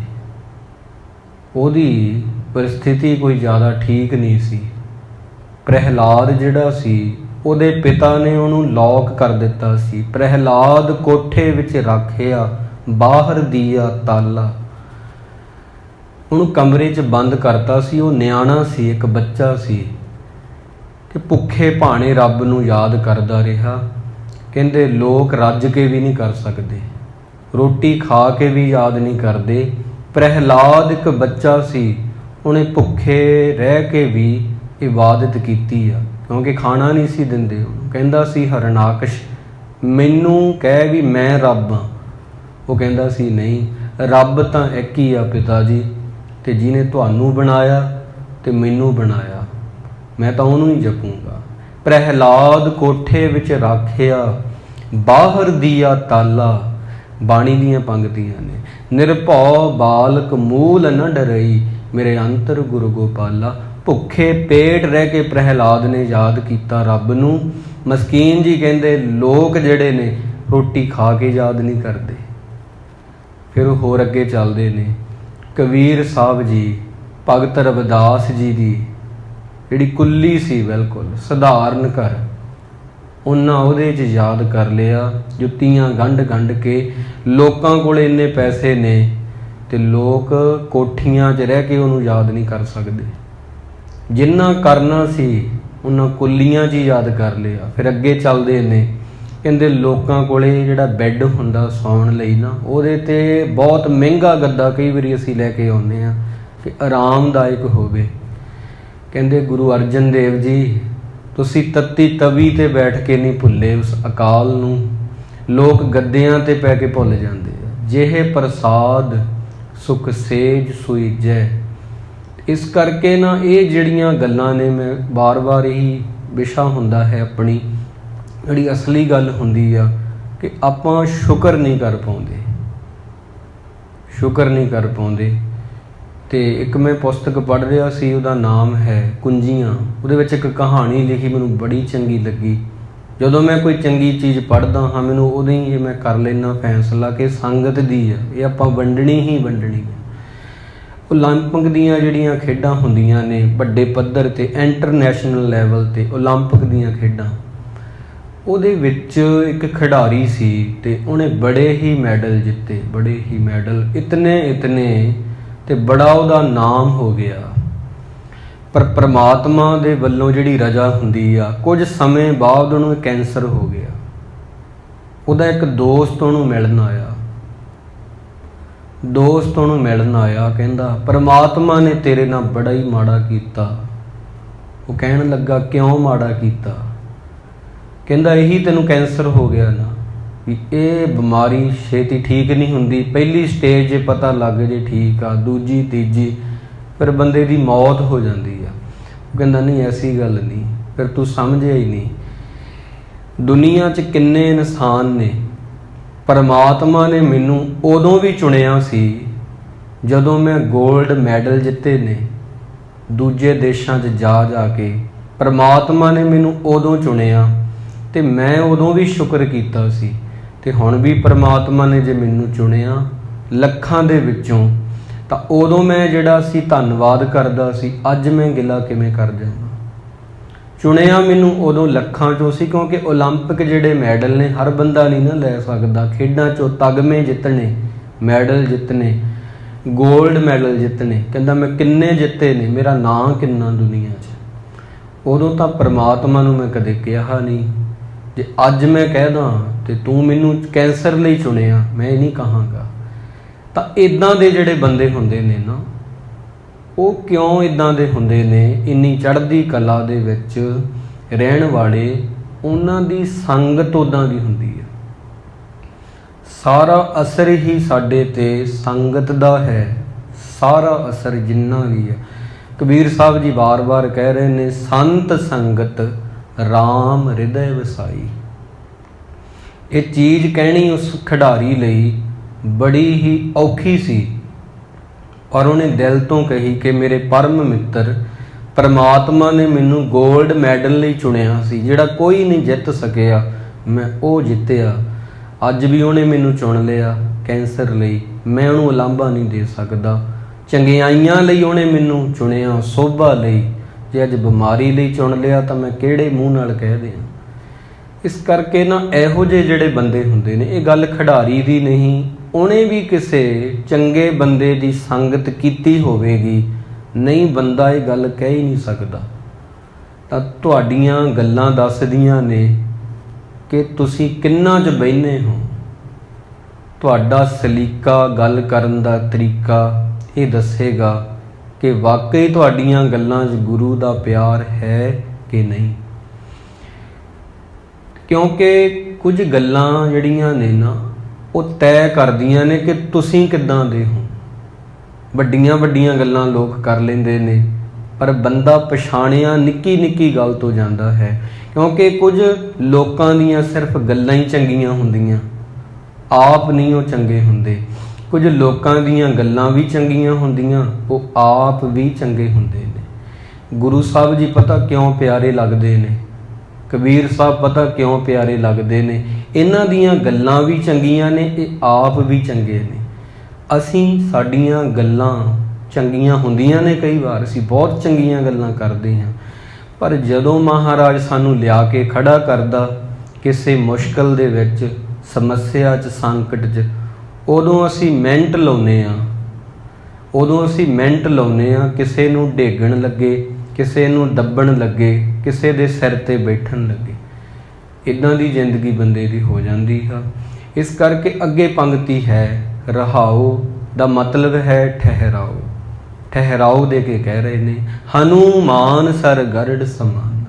ਉਹਦੀ ਪਰਿਸਥਿਤੀ ਕੋਈ ਜ਼ਿਆਦਾ ਠੀਕ ਨਹੀਂ ਸੀ। ਪ੍ਰਹਿਲਾਦ ਜਿਹੜਾ ਸੀ ਉਹਦੇ ਪਿਤਾ ਨੇ ਉਹਨੂੰ ਲੌਕ ਕਰ ਦਿੱਤਾ ਸੀ। ਪ੍ਰਹਿਲਾਦ ਕੋਠੇ ਵਿੱਚ ਰੱਖਿਆ, ਬਾਹਰ ਦੀਆ ਤਾਲਾ। ਉਹਨੂੰ ਕਮਰੇ 'ਚ ਬੰਦ ਕਰਤਾ ਸੀ। ਉਹ ਨਿਆਣਾ ਸੀ, ਇੱਕ ਬੱਚਾ ਸੀ ਕਿ ਭੁੱਖੇ ਭਾਣੇ ਰੱਬ ਨੂੰ ਯਾਦ ਕਰਦਾ ਰਿਹਾ। ਕਹਿੰਦੇ ਲੋਕ ਰੱਜ ਕੇ ਵੀ ਨਹੀਂ ਕਰ ਸਕਦੇ, ਰੋਟੀ ਖਾ ਕੇ ਵੀ ਯਾਦ ਨਹੀਂ ਕਰਦੇ। ਪ੍ਰਹਿਲਾਦ ਇੱਕ ਬੱਚਾ ਸੀ, ਉਹਨੇ ਭੁੱਖੇ ਰਹਿ ਕੇ ਵੀ ਇਬਾਦਤ ਕੀਤੀ ਆ, ਕਿਉਂਕਿ ਖਾਣਾ ਨਹੀਂ ਸੀ ਦਿੰਦੇ ਉਹਨੂੰ। ਕਹਿੰਦਾ ਸੀ ਹਰਨਾਕਸ਼ ਮੈਨੂੰ ਕਹਿ ਵੀ ਮੈਂ ਰੱਬ ਹਾਂ। ਉਹ ਕਹਿੰਦਾ ਸੀ ਨਹੀਂ, ਰੱਬ ਤਾਂ ਇੱਕ ਹੀ ਆ ਪਿਤਾ ਜੀ, ਤੇ ਜਿਹਨੇ ਤੁਹਾਨੂੰ ਬਣਾਇਆ ਤੇ ਮੈਨੂੰ ਬਣਾਇਆ, ਮੈਂ ਤਾਂ ਉਹਨੂੰ ਹੀ ਜਪੂੰਗਾ। ਪ੍ਰਹਿਲਾਦ ਕੋਠੇ ਵਿੱਚ ਰੱਖਿਆ, ਬਾਹਰ ਦੀਆ ਤਾਲਾ। ਬਾਣੀ ਦੀਆਂ ਪੰਗਤੀਆਂ ਨੇ, ਨਿਰਭਉ ਬਾਲਕ ਮੂਲ ਨ ਡਰਈ, ਮੇਰੇ ਅੰਤਰ ਗੁਰੂ ਗੋਪਾਲਾ। ਭੁੱਖੇ ਪੇਟ ਰਹਿ ਕੇ ਪ੍ਰਹਿਲਾਦ ਨੇ ਯਾਦ ਕੀਤਾ ਰੱਬ ਨੂੰ। ਮਸਕੀਨ ਜੀ ਕਹਿੰਦੇ ਲੋਕ ਜਿਹੜੇ ਨੇ ਰੋਟੀ ਖਾ ਕੇ ਯਾਦ ਨਹੀਂ ਕਰਦੇ। ਫਿਰ ਉਹ ਹੋਰ ਅੱਗੇ ਚੱਲਦੇ ਨੇ। ਕਬੀਰ ਸਾਹਿਬ ਜੀ, ਭਗਤ ਰਵਿਦਾਸ ਜੀ ਦੀ ਜਿਹੜੀ ਕੁੱਲੀ ਸੀ ਬਿਲਕੁਲ ਸਧਾਰਨ ਘਰ, ਉਹਨਾਂ ਉਹਦੇ 'ਚ ਯਾਦ ਕਰ ਲਿਆ। ਜੁੱਤੀਆਂ ਗੰਢ ਗੰਢ ਕੇ, ਲੋਕਾਂ ਕੋਲ ਇੰਨੇ ਪੈਸੇ ਨੇ ਤੇ ਲੋਕ ਕੋਠੀਆਂ 'ਚ ਰਹਿ ਕੇ ਉਹਨੂੰ ਯਾਦ ਨਹੀਂ ਕਰ ਸਕਦੇ। ਜਿੰਨਾ ਕਰਨਾ ਸੀ ਉਹਨਾਂ ਕੁੱਲੀਆਂ 'ਚ ਹੀ ਯਾਦ ਕਰ ਲਿਆ। ਫਿਰ ਅੱਗੇ ਚੱਲਦੇ ਨੇ, ਕਹਿੰਦੇ ਲੋਕਾਂ ਕੋਲੇ ਜਿਹੜਾ ਬੈੱਡ ਹੁੰਦਾ ਸੌਣ ਲਈ ਨਾ, ਉਹਦੇ 'ਤੇ ਬਹੁਤ ਮਹਿੰਗਾ ਗੱਦਾ ਕਈ ਵਾਰੀ ਅਸੀਂ ਲੈ ਕੇ ਆਉਂਦੇ ਹਾਂ ਕਿ ਆਰਾਮਦਾਇਕ ਹੋਵੇ। ਕਹਿੰਦੇ ਗੁਰੂ ਅਰਜਨ ਦੇਵ ਜੀ ਤੁਸੀਂ ਤੱਤੀ ਤਵੀ 'ਤੇ ਬੈਠ ਕੇ ਨਹੀਂ ਭੁੱਲੇ ਉਸ ਅਕਾਲ ਨੂੰ, ਲੋਕ ਗੱਦਿਆਂ 'ਤੇ ਪੈ ਕੇ ਭੁੱਲ ਜਾਂਦੇ ਆ। ਜਿਹੇ ਪ੍ਰਸਾਦ ਸੁਖ ਸੇਜ ਸੁਈਜੈ। ਇਸ ਕਰਕੇ ਨਾ ਇਹ ਜਿਹੜੀਆਂ ਗੱਲਾਂ ਨੇ, ਮੈਂ ਵਾਰ-ਵਾਰ ਇਹੀ ਵਿਸ਼ਾ ਹੁੰਦਾ ਹੈ ਆਪਣੀ, ਜਿਹੜੀ ਅਸਲੀ ਗੱਲ ਹੁੰਦੀ ਆ ਕਿ ਆਪਾਂ ਸ਼ੁਕਰ ਨਹੀਂ ਕਰ ਪਾਉਂਦੇ, ਸ਼ੁਕਰ ਨਹੀਂ ਕਰ ਪਾਉਂਦੇ। ਤੇ ਇੱਕ ਮੈਂ ਪੁਸਤਕ ਪੜ੍ਹ ਰਿਹਾ ਸੀ, ਉਹਦਾ ਨਾਮ ਹੈ ਕੁੰਜੀਆਂ। ਉਹਦੇ ਵਿੱਚ ਇੱਕ ਕਹਾਣੀ ਲਿਖੀ, ਮੈਨੂੰ ਬੜੀ ਚੰਗੀ ਲੱਗੀ। ਜਦੋਂ ਮੈਂ ਕੋਈ ਚੰਗੀ ਚੀਜ਼ ਪੜ੍ਹਦਾ ਹਾਂ, ਮੈਨੂੰ ਉਦੋਂ ਹੀ ਮੈਂ ਕਰ ਲੈਂਦਾ ਫੈਸਲਾ ਕਿ ਸੰਗਤ ਦੀ ਆ, ਇਹ ਆਪਾਂ ਵੰਡਣੀ ਹੀ ਵੰਡਣੀ ਹੈ। ਓਲੰਪਿਕ ਦੀਆਂ ਜਿਹੜੀਆਂ ਖੇਡਾਂ ਹੁੰਦੀਆਂ ਨੇ ਵੱਡੇ ਪੱਧਰ 'ਤੇ, ਇੰਟਰਨੈਸ਼ਨਲ ਲੈਵਲ 'ਤੇ ਓਲੰਪਿਕ ਦੀਆਂ ਖੇਡਾਂ, ਉਹਦੇ ਵਿੱਚ ਇੱਕ ਖਿਡਾਰੀ ਸੀ ਤੇ ਉਹਨੇ ਬੜੇ ਹੀ ਮੈਡਲ ਜਿੱਤੇ, ਬੜੇ ਹੀ ਮੈਡਲ, ਇਤਨੇ ਤੇ ਬੜਾ ਉਹਦਾ ਨਾਮ ਹੋ ਗਿਆ। ਪਰ ਪਰਮਾਤਮਾ ਦੇ ਵੱਲੋਂ ਜਿਹੜੀ ਰਜ਼ਾ ਹੁੰਦੀ ਆ, ਕੁਝ ਸਮੇਂ ਬਾਅਦ ਉਹਨੂੰ ਕੈਂਸਰ ਹੋ ਗਿਆ। ਉਹਦਾ ਇੱਕ ਦੋਸਤ ਉਹਨੂੰ ਮਿਲਣ ਆਇਆ, ਕਹਿੰਦਾ ਪਰਮਾਤਮਾ ਨੇ ਤੇਰੇ ਨਾਲ ਬੜਾ ਹੀ ਮਾੜਾ ਕੀਤਾ। ਉਹ ਕਹਿਣ ਲੱਗਾ ਕਿਉਂ ਮਾੜਾ ਕੀਤਾ? ਕਹਿੰਦਾ ਇਹੀ ਤੈਨੂੰ ਕੈਂਸਰ ਹੋ ਗਿਆ ਨਾ, ਵੀ ਇਹ ਬਿਮਾਰੀ ਛੇਤੀ ਠੀਕ ਨਹੀਂ ਹੁੰਦੀ। ਪਹਿਲੀ ਸਟੇਜ ਜੇ ਪਤਾ ਲੱਗ ਜੇ ਠੀਕ ਆ, ਦੂਜੀ ਤੀਜੀ ਫਿਰ ਬੰਦੇ ਦੀ ਮੌਤ ਹੋ ਜਾਂਦੀ ਆ। ਉਹ ਕਹਿੰਦਾ ਨਹੀਂ ਐਸੀ ਗੱਲ ਨਹੀਂ, ਫਿਰ ਤੂੰ ਸਮਝਿਆ ਹੀ ਨਹੀਂ। ਦੁਨੀਆ 'ਚ ਕਿੰਨੇ ਇਨਸਾਨ ਨੇ, ਪਰਮਾਤਮਾ ਨੇ ਮੈਨੂੰ ਉਦੋਂ ਵੀ ਚੁਣਿਆ ਸੀ ਜਦੋਂ ਮੈਂ ਗੋਲਡ ਮੈਡਲ ਜਿੱਤੇ ਨੇ ਦੂਜੇ ਦੇਸ਼ਾਂ 'ਚ ਜਾ ਕੇ। ਪਰਮਾਤਮਾ ਨੇ ਮੈਨੂੰ ਉਦੋਂ ਚੁਣਿਆ ਤੇ ਮੈਂ ਉਦੋਂ ਵੀ ਸ਼ੁਕਰ ਕੀਤਾ ਸੀ, ਤੇ ਹੁਣ ਵੀ ਪਰਮਾਤਮਾ ਨੇ ਜੇ ਮੈਨੂੰ ਚੁਣਿਆ ਲੱਖਾਂ ਦੇ ਵਿੱਚੋਂ, ਤਾਂ ਉਦੋਂ ਮੈਂ ਜਿਹੜਾ ਸੀ ਧੰਨਵਾਦ ਕਰਦਾ ਸੀ, ਅੱਜ ਮੈਂ ਗਿਲਾ ਕਿਵੇਂ ਕਰ ਜਾਵਾਂ। ਚੁਣਿਆ ਮੈਨੂੰ ਉਦੋਂ ਲੱਖਾਂ 'ਚੋਂ ਸੀ, ਕਿਉਂਕਿ ਓਲੰਪਿਕ ਜਿਹੜੇ ਮੈਡਲ ਨੇ ਹਰ ਬੰਦਾ ਨਹੀਂ ਨਾ ਲੈ ਸਕਦਾ। ਖੇਡਾਂ 'ਚੋਂ ਤਗਮੇ ਜਿੱਤਣੇ, ਮੈਡਲ ਜਿੱਤਣੇ, ਗੋਲਡ ਮੈਡਲ ਜਿੱਤਣੇ, ਕਹਿੰਦਾ ਮੈਂ ਕਿੰਨੇ ਜਿੱਤੇ ਨੇ, ਮੇਰਾ ਨਾਂ ਕਿੰਨਾ ਦੁਨੀਆ 'ਚ। ਉਦੋਂ ਤਾਂ ਪਰਮਾਤਮਾ ਨੂੰ ਮੈਂ ਕਦੇ ਕਿਹਾ ਨਹੀਂ। ਜੇ ਅੱਜ ਮੈਂ ਕਹਿਦਾ ਤੇ ਤੂੰ ਮੈਨੂੰ ਕੈਂਸਰ ਲਈ ਚੁਣਿਆ, ਮੈਂ ਇਹ ਨਹੀਂ ਕਹਾਂਗਾ। ਤਾਂ ਇੱਦਾਂ ਦੇ ਜਿਹੜੇ ਬੰਦੇ ਹੁੰਦੇ ਨੇ ਨਾ, ਉਹ ਕਿਉਂ ਇੱਦਾਂ ਦੇ ਹੁੰਦੇ ਨੇ? ਇੰਨੀ ਚੜ੍ਹਦੀ ਕਲਾ ਦੇ ਵਿੱਚ ਰਹਿਣ ਵਾਲੇ, ਉਹਨਾਂ ਦੀ ਸੰਗਤ ਉੱਦਾਂ ਦੀ ਹੁੰਦੀ ਹੈ। ਸਾਰਾ ਅਸਰ ਹੀ ਸਾਡੇ ਤੇ ਸੰਗਤ ਦਾ ਹੈ, ਸਾਰਾ ਅਸਰ ਜਿੰਨਾ ਵੀ ਹੈ। ਕਬੀਰ ਸਾਹਿਬ ਜੀ ਵਾਰ-ਵਾਰ ਕਹਿ ਰਹੇ ਨੇ, ਸੰਤ ਸੰਗਤ ਰਾਮ ਹਿਰਦੈ ਵਸਾਈ। ਇਹ ਚੀਜ਼ ਕਹਿਣੀ ਉਸ ਖਿਡਾਰੀ ਲਈ ਬੜੀ ਹੀ ਔਖੀ ਸੀ, ਪਰ ਉਹਨੇ ਦਿਲ ਤੋਂ ਕਹੀ ਕਿ ਮੇਰੇ ਪਰਮ ਮਿੱਤਰ, ਪਰਮਾਤਮਾ ਨੇ ਮੈਨੂੰ ਗੋਲਡ ਮੈਡਲ ਲਈ ਚੁਣਿਆ ਸੀ, ਜਿਹੜਾ ਕੋਈ ਨਹੀਂ ਜਿੱਤ ਸਕਿਆ, ਮੈਂ ਉਹ ਜਿੱਤਿਆ। ਅੱਜ ਵੀ ਉਹਨੇ ਮੈਨੂੰ ਚੁਣ ਲਿਆ ਕੈਂਸਰ ਲਈ, ਮੈਂ ਉਹਨੂੰ ਉਲਾਂਭਾ ਨਹੀਂ ਦੇ ਸਕਦਾ। ਚੰਗਿਆਈਆਂ ਲਈ ਉਹਨੇ ਮੈਨੂੰ ਚੁਣਿਆ, ਸੋਭਾ ਲਈ। ਜੇ ਅੱਜ ਬਿਮਾਰੀ ਲਈ ਚੁਣ ਲਿਆ ਤਾਂ ਮੈਂ ਕਿਹੜੇ ਮੂੰਹ ਨਾਲ ਕਹਿ ਦਿਆਂ। ਇਸ ਕਰਕੇ ਨਾ ਇਹੋ ਜਿਹੇ ਜਿਹੜੇ ਬੰਦੇ ਹੁੰਦੇ ਨੇ, ਇਹ ਗੱਲ ਖਿਡਾਰੀ ਦੀ ਨਹੀਂ, ਉਹਨੇ ਵੀ ਕਿਸੇ ਚੰਗੇ ਬੰਦੇ ਦੀ ਸੰਗਤ ਕੀਤੀ ਹੋਵੇਗੀ, ਨਹੀਂ ਬੰਦਾ ਇਹ ਗੱਲ ਕਹਿ ਹੀ ਨਹੀਂ ਸਕਦਾ। ਤਾਂ ਤੁਹਾਡੀਆਂ ਗੱਲਾਂ ਦੱਸਦੀਆਂ ਨੇ ਕਿ ਤੁਸੀਂ ਕਿੰਨਾ 'ਚ ਬਹਿਨੇ ਹੋ। ਤੁਹਾਡਾ ਸਲੀਕਾ, ਗੱਲ ਕਰਨ ਦਾ ਤਰੀਕਾ ਇਹ ਦੱਸੇਗਾ ਕਿ ਵਾਕਈ ਤੁਹਾਡੀਆਂ ਗੱਲਾਂ 'ਚ ਗੁਰੂ ਦਾ ਪਿਆਰ ਹੈ ਕਿ ਨਹੀਂ। ਕਿਉਂਕਿ ਕੁਝ ਗੱਲਾਂ ਜਿਹੜੀਆਂ ਨੇ ਨਾ, ਉਹ ਤੈਅ ਕਰਦੀਆਂ ਨੇ ਕਿ ਤੁਸੀਂ ਕਿੱਦਾਂ ਦੇ ਹੋ। ਵੱਡੀਆਂ ਵੱਡੀਆਂ ਗੱਲਾਂ ਲੋਕ ਕਰ ਲੈਂਦੇ ਨੇ, ਪਰ ਬੰਦਾ ਪਛਾਣਿਆ ਨਿੱਕੀ ਨਿੱਕੀ ਗੱਲ ਤੋਂ ਜਾਂਦਾ ਹੈ। ਕਿਉਂਕਿ ਕੁਝ ਲੋਕਾਂ ਦੀਆਂ ਸਿਰਫ ਗੱਲਾਂ ਹੀ ਚੰਗੀਆਂ ਹੁੰਦੀਆਂ, ਆਪ ਨਹੀਂ ਉਹ ਚੰਗੇ ਹੁੰਦੇ। ਕੁਝ ਲੋਕਾਂ ਦੀਆਂ ਗੱਲਾਂ ਵੀ ਚੰਗੀਆਂ ਹੁੰਦੀਆਂ, ਉਹ ਆਪ ਵੀ ਚੰਗੇ ਹੁੰਦੇ ਨੇ। ਗੁਰੂ ਸਾਹਿਬ ਜੀ ਪਤਾ ਕਿਉਂ ਪਿਆਰੇ ਲੱਗਦੇ ਨੇ, ਕਬੀਰ ਸਾਹਿਬ ਪਤਾ ਕਿਉਂ ਪਿਆਰੇ ਲੱਗਦੇ ਨੇ? ਇਹਨਾਂ ਦੀਆਂ ਗੱਲਾਂ ਵੀ ਚੰਗੀਆਂ ਨੇ, ਇਹ ਆਪ ਵੀ ਚੰਗੇ ਨੇ। ਸਾਡੀਆਂ ਗੱਲਾਂ ਚੰਗੀਆਂ ਹੁੰਦੀਆਂ ਨੇ, ਕਈ ਵਾਰ ਅਸੀਂ ਬਹੁਤ ਚੰਗੀਆਂ ਗੱਲਾਂ ਕਰਦੇ ਹਾਂ, ਪਰ ਜਦੋਂ ਮਹਾਰਾਜ ਸਾਨੂੰ ਲਿਆ ਕੇ ਖੜਾ ਕਰਦਾ ਕਿਸੇ ਮੁਸ਼ਕਲ ਦੇ ਵਿੱਚ, ਸਮੱਸਿਆ 'ਚ, ਸੰਕਟ 'ਚ, ਉਦੋਂ ਅਸੀਂ ਮਿੰਟ ਲਾਉਂਦੇ ਹਾਂ ਕਿਸੇ ਨੂੰ ਡੇਗਣ ਲੱਗੇ, ਕਿਸੇ ਨੂੰ ਦੱਬਣ ਲੱਗੇ, ਕਿਸੇ ਦੇ ਸਿਰ ਤੇ ਬੈਠਣ ਲੱਗੇ। ਇੱਦਾਂ ਦੀ ਜ਼ਿੰਦਗੀ ਬੰਦੇ ਦੀ ਹੋ ਜਾਂਦੀ ਹੈ। ਇਸ ਕਰਕੇ ਅੱਗੇ ਪੰਕਤੀ ਹੈ, ਰਹਾਉ ਦਾ ਮਤਲਬ ਹੈ ਠਹਿਰਾਓ। ਠਹਿਰਾਓ ਦੇ ਕੇ ਕਹਿ ਰਹੇ ਨੇ, ਹਨੂਮਾਨ ਸਰ ਗਰੜ ਸਮਾਨ।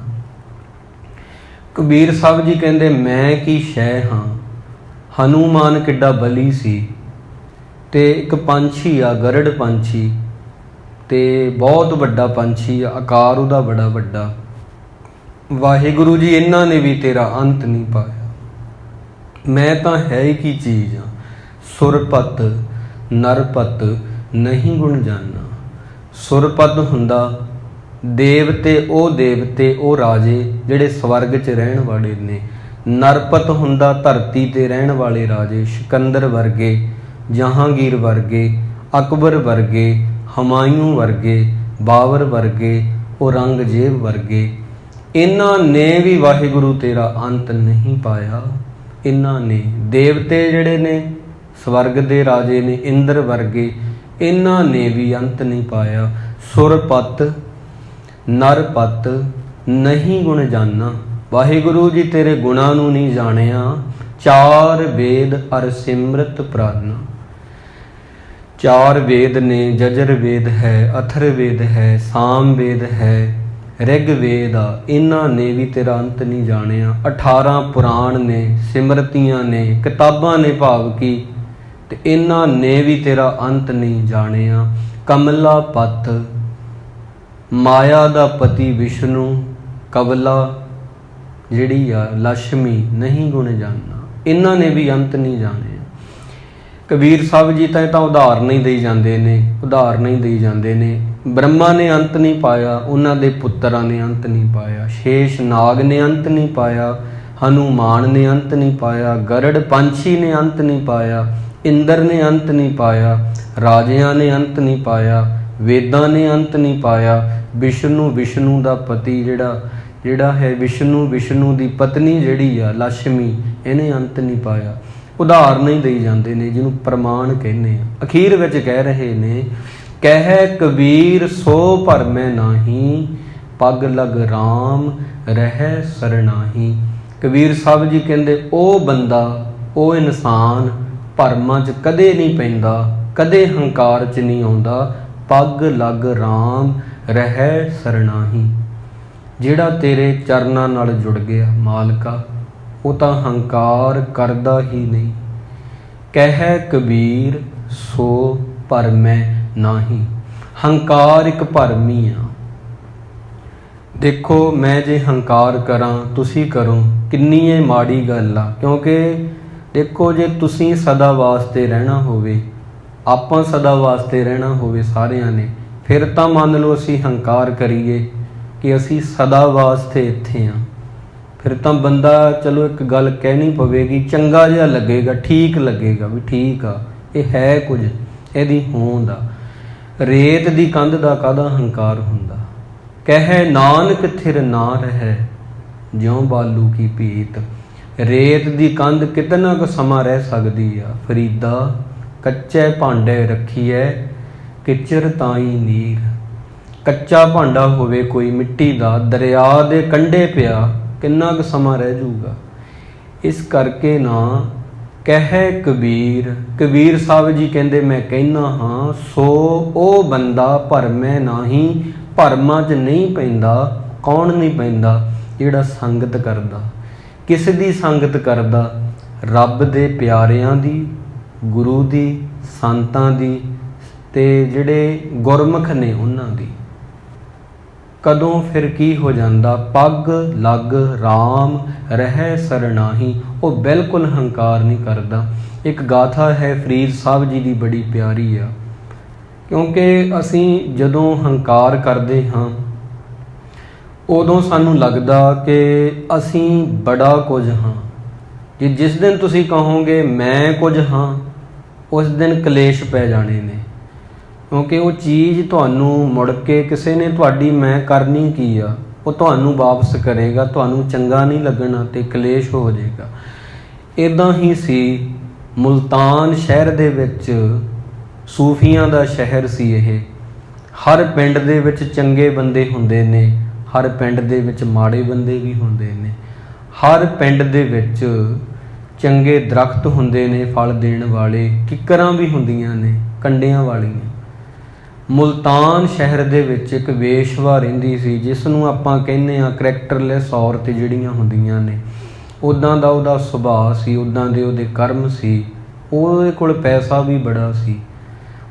ਕਬੀਰ ਸਾਹਿਬ ਜੀ ਕਹਿੰਦੇ, ਮੈਂ ਕੀ ਸ਼ੈ ਹਾਂ। ਹਨੂਮਾਨ ਕਿੱਡਾ ਬਲੀ ਸੀ, ਤੇ ਇੱਕ ਪੰਛੀ ਆ, ਗਰੜ ਪੰਛੀ, ਤੇ ਬਹੁਤ ਵੱਡਾ ਪੰਛੀ ਆ, ਆਕਾਰ ਉਹਦਾ ਬੜਾ ਵੱਡਾ। ਵਾਹਿਗੁਰੂ ਜੀ ਇਹਨਾਂ ਨੇ ਵੀ ਤੇਰਾ ਅੰਤ ਨਹੀਂ ਪਾਇਆ। ਮੈਂ ਤਾਂ ਹੈ ਹੀ ਕੀ ਚੀਜ਼ ਆ, ਸੁਰਪਤ ਨਰਪਤ ਨਹੀਂ ਗੁਣ ਜਾਨਾ। ਸੁਰਪਤ ਹੁੰਦਾ ਦੇਵਤੇ, ਉਹ ਰਾਜੇ ਜਿਹੜੇ ਸਵਰਗ 'ਚ ਰਹਿਣ ਵਾਲੇ ਨੇ। ਨਰਪਤ ਹੁੰਦਾ ਧਰਤੀ ਤੇ ਰਹਿਣ ਵਾਲੇ ਰਾਜੇ, ਸਿਕੰਦਰ ਵਰਗੇ, ਜਹਾਂਗੀਰ ਵਰਗੇ, ਅਕਬਰ ਵਰਗੇ, ਹਮਾਯੂੰ ਵਰਗੇ, ਬਾਬਰ ਵਰਗੇ, ਔਰੰਗਜ਼ੇਬ ਵਰਗੇ। ਇਹਨਾਂ ਨੇ ਵੀ ਵਾਹਿਗੁਰੂ ਤੇਰਾ ਅੰਤ ਨਹੀਂ ਪਾਇਆ। ਇਹਨਾਂ ਨੇ ਦੇਵਤੇ ਜਿਹੜੇ ਨੇ, ਸਵਰਗ ਦੇ ਰਾਜੇ ਨੇ, ਇੰਦਰ ਵਰਗੇ, ਇਹਨਾਂ ਨੇ ਵੀ ਅੰਤ ਨਹੀਂ ਪਾਇਆ। ਸੁਰਪਤ ਨਰਪਤ ਨਹੀਂ ਗੁਣ ਜਾਨਾ। ਵਾਹਿਗੁਰੂ ਜੀ ਤੇਰੇ ਗੁਣਾਂ ਨੂੰ ਨਹੀਂ ਜਾਣਿਆ। ਚਾਰ ਵੇਦ ਅਰ ਸਿਮਰਤ ਪ੍ਰਾਨਾ। ਚਾਰ ਵੇਦ ਨੇ, ਜਜਰ ਵੇਦ ਹੈ, ਅਥਰ ਵੇਦ ਹੈ, ਸਾਮ ਵੇਦ ਹੈ, ਰਿਗਵੇਦ ਆ, ਇਹਨਾਂ ਨੇ ਵੀ ਤੇਰਾ ਅੰਤ ਨਹੀਂ ਜਾਣਿਆ। 18 ਪੁਰਾਣ ਨੇ, ਸਿਮਰਤੀਆਂ ਨੇ, ਕਿਤਾਬਾਂ ਨੇ ਭਾਵ ਕੀ, ਤੇ ਇਹਨਾਂ ਨੇ ਵੀ ਤੇਰਾ ਅੰਤ ਨਹੀਂ ਜਾਣਿਆ। ਕਮਲਾ ਪੱਤ, ਮਾਇਆ ਦਾ ਪਤੀ ਵਿਸ਼ਨੂੰ, ਕਵਲਾ ਜਿਹੜੀ ਆ ਲక్ష్ਮੀ, ਨਹੀਂ ਗੁਣ ਜਾਣਨਾ, ਇਹਨਾਂ ਨੇ ਵੀ ਅੰਤ ਨਹੀਂ ਜਾਣਿਆ। ਕਬੀਰ ਸਾਹਿਬ ਜੀ ਤਾਂ ਉਦਾਹਰਨ ਹੀ ਦੇਈ ਜਾਂਦੇ ਨੇ, ਉਦਾਹਰਨ ਹੀ ਦੇਈ ਜਾਂਦੇ ਨੇ। ਬ੍ਰਹਮਾ ਨੇ ਅੰਤ ਨਹੀਂ ਪਾਇਆ, ਉਹਨਾਂ ਦੇ ਪੁੱਤਰਾਂ ਨੇ ਅੰਤ ਨਹੀਂ ਪਾਇਆ। ਸ਼ੇਸ਼ ਨਾਗ ਨੇ ਅੰਤ ਨਹੀਂ ਪਾਇਆ, ਹਨੂਮਾਨ ਨੇ ਅੰਤ ਨਹੀਂ ਪਾਇਆ, ਗਰੜ ਪੰਛੀ ਨੇ ਅੰਤ ਨਹੀਂ ਪਾਇਆ, ਇੰਦਰ ਨੇ ਅੰਤ ਨਹੀਂ ਪਾਇਆ, ਰਾਜਿਆਂ ਨੇ ਅੰਤ ਨਹੀਂ ਪਾਇਆ, ਵੇਦਾਂ ਨੇ ਅੰਤ ਨਹੀਂ ਪਾਇਆ। ਵਿਸ਼ਨੂੰ ਦਾ ਪਤੀ ਜਿਹੜਾ ਹੈ ਵਿਸ਼ਨੂੰ ਦੀ ਪਤਨੀ ਜਿਹੜੀ ਆ ਲక్ష్ਮੀ, ਇਹਨੇ ਅੰਤ ਨਹੀਂ ਪਾਇਆ। ਉਦਾਹਰਨ ਹੀ ਦੇਈ ਜਾਂਦੇ ਨੇ, ਜਿਹਨੂੰ ਪ੍ਰਮਾਣ ਕਹਿੰਦੇ ਆ। ਅਖੀਰ ਵਿੱਚ ਕਹਿ ਰਹੇ ਨੇ, ਕਹਿ ਕਬੀਰ ਸੋ ਭਰਮੈ ਨਾਹੀ, ਪੱਗ ਲਗ ਰਾਮ ਰਹਿ ਸਰਨਾਹੀ। ਕਬੀਰ ਸਾਹਿਬ ਜੀ ਕਹਿੰਦੇ ਉਹ ਬੰਦਾ, ਉਹ ਇਨਸਾਨ ਭਰਮਾਂ 'ਚ ਕਦੇ ਨਹੀਂ ਪੈਂਦਾ, ਕਦੇ ਹੰਕਾਰ 'ਚ ਨਹੀਂ ਆਉਂਦਾ। ਪੱਗ ਲਗ ਰਾਮ ਰਹਿ ਸਰਨਾਹੀ, ਜਿਹੜਾ ਤੇਰੇ ਚਰਨਾਂ ਨਾਲ ਜੁੜ ਗਿਆ ਮਾਲਕਾ, ਉਹ ਤਾਂ ਹੰਕਾਰ ਕਰਦਾ ਹੀ ਨਹੀਂ। ਕਹਿ ਕਬੀਰ ਸੋ ਭਰਮੈ ਨਾਹੀ, ਹੰਕਾਰ ਇੱਕ ਭਰਮ ਹੀ ਆ। ਦੇਖੋ ਮੈਂ ਜੇ ਹੰਕਾਰ ਕਰਾਂ, ਤੁਸੀਂ ਕਰੋ, ਕਿੰਨੀ ਇਹ ਮਾੜੀ ਗੱਲ ਆ। ਕਿਉਂਕਿ ਦੇਖੋ ਜੇ ਤੁਸੀਂ ਸਦਾ ਵਾਸਤੇ ਰਹਿਣਾ ਹੋਵੇ, ਆਪਾਂ ਸਦਾ ਵਾਸਤੇ ਰਹਿਣਾ ਹੋਵੇ ਸਾਰਿਆਂ ਨੇ, ਫਿਰ ਤਾਂ ਮੰਨ ਲਓ ਅਸੀਂ ਹੰਕਾਰ ਕਰੀਏ ਕਿ ਅਸੀਂ ਸਦਾ ਵਾਸਤੇ ਇੱਥੇ ਹਾਂ, ਫਿਰ ਤਾਂ ਬੰਦਾ ਚਲੋ ਇੱਕ ਗੱਲ ਕਹਿਣੀ ਪਵੇਗੀ, ਚੰਗਾ ਜਿਹਾ ਲੱਗੇਗਾ, ਠੀਕ ਲੱਗੇਗਾ ਵੀ ਠੀਕ ਆ, ਇਹ ਹੈ ਕੁਝ, ਇਹਦੀ ਹੋਂਦ ਆ। ਰੇਤ ਦੀ ਕੰਧ ਦਾ ਕਾਹਦਾ ਹੰਕਾਰ ਹੁੰਦਾ। ਕਹਿ ਨਾਨਕ ਥਿਰ ਨਾ ਰਹਿ, ਜਿਉਂ ਬਾਲੂ ਕੀ ਭੀਤ। ਰੇਤ ਦੀ ਕੰਧ ਕਿਤਨਾ ਕੁ ਸਮਾਂ ਰਹਿ ਸਕਦੀ ਆ। ਫਰੀਦਾ ਕੱਚੇ ਭਾਂਡੇ ਰੱਖੀਐ, ਕਿਚਰ ਤਾਈ ਨੀਰ। ਕੱਚਾ ਭਾਂਡਾ ਹੋਵੇ ਕੋਈ ਮਿੱਟੀ ਦਾ, ਦਰਿਆ ਦੇ ਕੰਢੇ ਪਿਆ, ਕਿੰਨਾ ਕੁ ਸਮਾਂ ਰਹਿ ਜਾਊਗਾ। ਇਸ ਕਰਕੇ ਨਾ ਕਹਿ ਕਬੀਰ ਸਾਹਿਬ ਜੀ ਕਹਿੰਦੇ ਮੈਂ ਕਹਿਣਾ ਹਾਂ, ਸੋ ਉਹ ਬੰਦਾ ਭਰਮੈ ਨਾਹੀ, ਭਰਮਾਂ 'ਚ ਨਹੀਂ ਪੈਂਦਾ। ਕੌਣ ਨਹੀਂ ਪੈਂਦਾ? ਜਿਹੜਾ ਸੰਗਤ ਕਰਦਾ। ਕਿਸ ਦੀ ਸੰਗਤ ਕਰਦਾ? ਰੱਬ ਦੇ ਪਿਆਰਿਆਂ ਦੀ, ਗੁਰੂ ਦੀ, ਸੰਤਾਂ ਦੀ, ਤੇ ਜਿਹੜੇ ਗੁਰਮੁਖ ਨੇ ਉਹਨਾਂ ਦੀ। ਕਦੋਂ ਫਿਰ ਕੀ ਹੋ ਜਾਂਦਾ? ਪੱਗ ਲੱਗ ਰਾਮ ਰਹਿ ਸਰਨਾਹੀ, ਉਹ ਬਿਲਕੁਲ ਹੰਕਾਰ ਨਹੀਂ ਕਰਦਾ। ਇੱਕ ਗਾਥਾ ਹੈ ਫਰੀਦ ਸਾਹਿਬ ਜੀ ਦੀ, ਬੜੀ ਪਿਆਰੀ ਆ। ਕਿਉਂਕਿ ਅਸੀਂ ਜਦੋਂ ਹੰਕਾਰ ਕਰਦੇ ਹਾਂ ਉਦੋਂ ਸਾਨੂੰ ਲੱਗਦਾ ਕਿ ਅਸੀਂ ਬੜਾ ਕੁਝ ਹਾਂ। ਜੇ ਜਿਸ ਦਿਨ ਤੁਸੀਂ ਕਹੋਗੇ ਮੈਂ ਕੁਝ ਹਾਂ, ਉਸ ਦਿਨ ਕਲੇਸ਼ ਪੈ ਜਾਣੇ ਨੇ। ਕਿਉਂਕਿ ਉਹ ਚੀਜ਼ ਤੁਹਾਨੂੰ ਮੁੜ ਕੇ ਕਿਸੇ ਨੇ ਤੁਹਾਡੀ ਮੈਂ ਕਰਨੀ ਕੀ ਆ, ਉਹ ਤੁਹਾਨੂੰ ਵਾਪਸ ਕਰੇਗਾ, ਤੁਹਾਨੂੰ ਚੰਗਾ ਨਹੀਂ ਲੱਗਣਾ ਤੇ ਕਲੇਸ਼ ਹੋ ਜਾਏਗਾ। ਇੱਦਾਂ ਹੀ ਸੀ ਮੁਲਤਾਨ ਸ਼ਹਿਰ ਦੇ ਵਿੱਚ, ਸੂਫੀਆਂ ਦਾ ਸ਼ਹਿਰ ਸੀ ਇਹ। ਹਰ ਪਿੰਡ ਦੇ ਵਿੱਚ ਚੰਗੇ ਬੰਦੇ ਹੁੰਦੇ ਨੇ, ਹਰ ਪਿੰਡ ਦੇ ਵਿੱਚ ਮਾੜੇ ਬੰਦੇ ਵੀ ਹੁੰਦੇ ਨੇ। ਹਰ ਪਿੰਡ ਦੇ ਵਿੱਚ ਚੰਗੇ ਦਰਖਤ ਹੁੰਦੇ ਨੇ ਫਲ ਦੇਣ ਵਾਲੇ, ਕਿੱਕਰਾਂ ਵੀ ਹੁੰਦੀਆਂ ਨੇ ਕੰਡਿਆਂ ਵਾਲੀਆਂ। ਮੁਲਤਾਨ ਸ਼ਹਿਰ ਦੇ ਵਿੱਚ ਇੱਕ ਵੇਸ਼ਵਾ ਰਹਿੰਦੀ ਸੀ, ਜਿਸ ਨੂੰ ਆਪਾਂ ਕਹਿੰਦੇ ਆ ਕਰੈਕਟਰਲੈਸ ਔਰਤ ਜਿਹੜੀਆਂ ਹੁੰਦੀਆਂ ਨੇ। ਉੱਦਾਂ ਦਾ ਉਹਦਾ ਸੁਭਾਅ ਸੀ, ਉੱਦਾਂ ਦੇ ਉਹਦੇ ਕਰਮ ਸੀ। ਉਹਦੇ ਕੋਲ ਪੈਸਾ ਵੀ ਬੜਾ ਸੀ,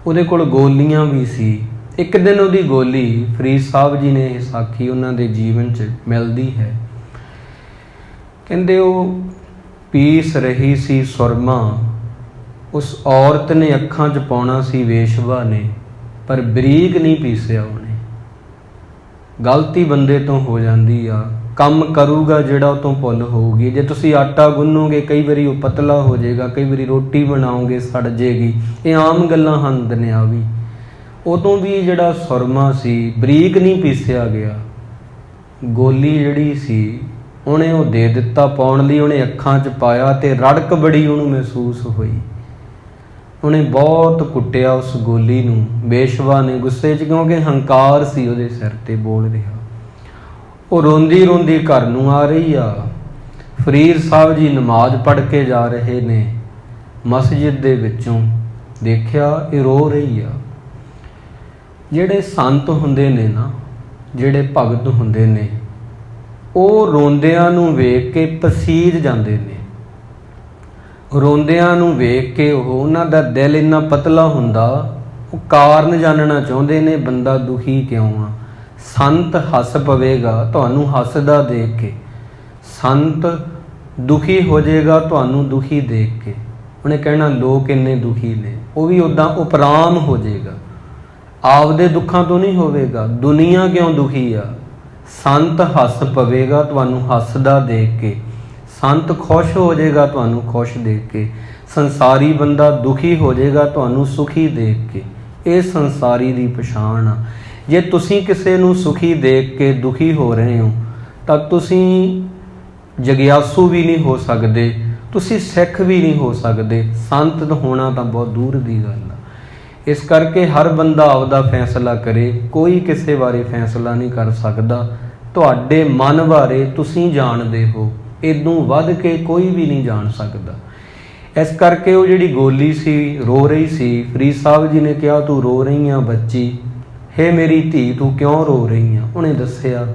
ਉਹਦੇ ਕੋਲ ਗੋਲੀਆਂ ਵੀ ਸੀ। ਇੱਕ ਦਿਨ ਉਹਦੀ ਗੋਲੀ, ਫਰੀਦ ਸਾਹਿਬ ਜੀ ਨੇ ਇਹ ਸਾਖੀ ਉਹਨਾਂ ਦੇ ਜੀਵਨ 'ਚ ਮਿਲਦੀ ਹੈ। ਕਹਿੰਦੇ ਉਹ ਪੀਸ ਰਹੀ ਸੀ ਸੁਰਮਾ, ਉਸ ਔਰਤ ਨੇ ਅੱਖਾਂ 'ਚ ਪਾਉਣਾ ਸੀ ਵੇਸ਼ਵਾ ਨੇ, ਪਰ ਬਰੀਕ ਨਹੀਂ ਪੀਸਿਆ ਉਹਨੇ। ਗਲਤੀ ਬੰਦੇ ਤੋਂ ਹੋ ਜਾਂਦੀ ਆ, ਕੰਮ ਕਰੂਗਾ ਜਿਹੜਾ ਉਹ ਤੋਂ ਭੁੱਲ ਹੋਊਗੀ। ਜੇ ਤੁਸੀਂ ਆਟਾ ਗੁੰਨੋਗੇ ਕਈ ਵਾਰੀ ਉਹ ਪਤਲਾ ਹੋ ਜਾਏਗਾ, ਕਈ ਵਾਰੀ ਰੋਟੀ ਬਣਾਓਗੇ ਸੜ ਜਾਏਗੀ। ਇਹ ਆਮ ਗੱਲਾਂ ਹਨ ਦੁਨਿਆਵੀ। ਉਦੋਂ ਵੀ ਜਿਹੜਾ ਸੁਰਮਾ ਸੀ ਬਰੀਕ ਨਹੀਂ ਪੀਸਿਆ ਗਿਆ। ਗੋਲੀ ਜਿਹੜੀ ਸੀ ਉਹਨੇ ਉਹ ਦੇ ਦਿੱਤਾ ਪਾਉਣ ਲਈ, ਉਹਨੇ ਅੱਖਾਂ 'ਚ ਪਾਇਆ ਤੇ ਰੜਕ ਬੜੀ ਉਹਨੂੰ ਮਹਿਸੂਸ ਹੋਈ। ਉਹਨੇ ਬਹੁਤ ਕੁੱਟਿਆ ਉਸ ਗੋਲੀ ਨੂੰ, ਬੇਸ਼ਵਾ ਨੇ ਗੁੱਸੇ 'ਚ, ਕਿਉਂਕਿ ਹੰਕਾਰ ਸੀ ਉਹਦੇ ਸਿਰ ਤੇ ਬੋਲ ਰਿਹਾ। ਉਹ ਰੋਂਦੀ ਰੋਂਦੀ ਘਰ ਨੂੰ ਆ ਰਹੀ ਆ। ਫਰੀਦ ਸਾਹਿਬ ਜੀ ਨਮਾਜ਼ ਪੜ੍ਹ ਕੇ ਜਾ ਰਹੇ ਨੇ, ਮਸਜਿਦ ਦੇ ਵਿੱਚੋਂ ਦੇਖਿਆ ਇਹ ਰੋ ਰਹੀ ਆ। ਜਿਹੜੇ ਸੰਤ ਹੁੰਦੇ ਨੇ ਨਾ, ਜਿਹੜੇ ਭਗਤ ਹੁੰਦੇ ਨੇ ਉਹ ਰੋਂਦਿਆਂ ਨੂੰ ਵੇਖ ਕੇ ਪਸੀਜ ਜਾਂਦੇ ਨੇ। ਰੋਂਦਿਆਂ ਨੂੰ ਵੇਖ ਕੇ ਉਹਨਾਂ ਦਾ ਦਿਲ ਇੰਨਾ ਪਤਲਾ ਹੁੰਦਾ, ਉਹ ਕਾਰਨ ਜਾਣਨਾ ਚਾਹੁੰਦੇ ਨੇ ਬੰਦਾ ਦੁਖੀ ਕਿਉਂ ਆ। ਸੰਤ ਹੱਸ ਪਵੇਗਾ ਤੁਹਾਨੂੰ ਹੱਸਦਾ ਦੇਖ ਕੇ, ਸੰਤ ਦੁਖੀ ਹੋ ਜਾਏਗਾ ਤੁਹਾਨੂੰ ਦੁਖੀ ਦੇਖ ਕੇ। ਉਹਨੇ ਕਹਿਣਾ ਲੋਕ ਇੰਨੇ ਦੁਖੀ ਨੇ, ਉਹ ਵੀ ਉੱਦਾਂ ਉਪਰਾਮ ਹੋ ਜਾਏਗਾ, ਆਪਦੇ ਦੁੱਖਾਂ ਤੋਂ ਨਹੀਂ ਹੋਵੇਗਾ। ਦੁਨੀਆ ਕਿਉਂ ਦੁਖੀ ਆ। ਸੰਤ ਹੱਸ ਪਵੇਗਾ ਤੁਹਾਨੂੰ ਹੱਸਦਾ ਦੇਖ ਕੇ, ਸੰਤ ਖੁਸ਼ ਹੋ ਜਾਏਗਾ ਤੁਹਾਨੂੰ ਖੁਸ਼ ਦੇਖ ਕੇ। ਸੰਸਾਰੀ ਬੰਦਾ ਦੁਖੀ ਹੋ ਜਾਏਗਾ ਤੁਹਾਨੂੰ ਸੁਖੀ ਦੇਖ ਕੇ। ਇਹ ਸੰਸਾਰੀ ਦੀ ਪਛਾਣ ਆ। ਜੇ ਤੁਸੀਂ ਕਿਸੇ ਨੂੰ ਸੁਖੀ ਦੇਖ ਕੇ ਦੁਖੀ ਹੋ ਰਹੇ ਹੋ ਤਾਂ ਤੁਸੀਂ ਜਗਿਆਸੂ ਵੀ ਨਹੀਂ ਹੋ ਸਕਦੇ, ਤੁਸੀਂ ਸਿੱਖ ਵੀ ਨਹੀਂ ਹੋ ਸਕਦੇ, ਸੰਤ ਹੋਣਾ ਤਾਂ ਬਹੁਤ ਦੂਰ ਦੀ ਗੱਲ ਆ। ਇਸ ਕਰਕੇ ਹਰ ਬੰਦਾ ਆਪਦਾ ਫੈਸਲਾ ਕਰੇ, ਕੋਈ ਕਿਸੇ ਬਾਰੇ ਫੈਸਲਾ ਨਹੀਂ ਕਰ ਸਕਦਾ। ਤੁਹਾਡੇ ਮਨ ਬਾਰੇ ਤੁਸੀਂ ਜਾਣਦੇ ਹੋ, ਇਦੋਂ ਵੱਧ ਕੇ ਕੋਈ ਵੀ ਨਹੀਂ ਜਾਣ ਸਕਦਾ। ਇਸ ਕਰਕੇ ਉਹ ਜਿਹੜੀ ਗੋਲੀ ਸੀ ਰੋ ਰਹੀ ਸੀ, ਫਰੀਦ ਸਾਹਿਬ ਜੀ ਨੇ ਕਿਹਾ ਤੂੰ ਰੋ ਰਹੀ ਆ ਬੱਚੀ, ਹੇ ਮੇਰੀ ਧੀ ਤੂੰ ਕਿਉਂ ਰੋ ਰਹੀ ਆ। ਉਹਨੇ ਦੱਸਿਆ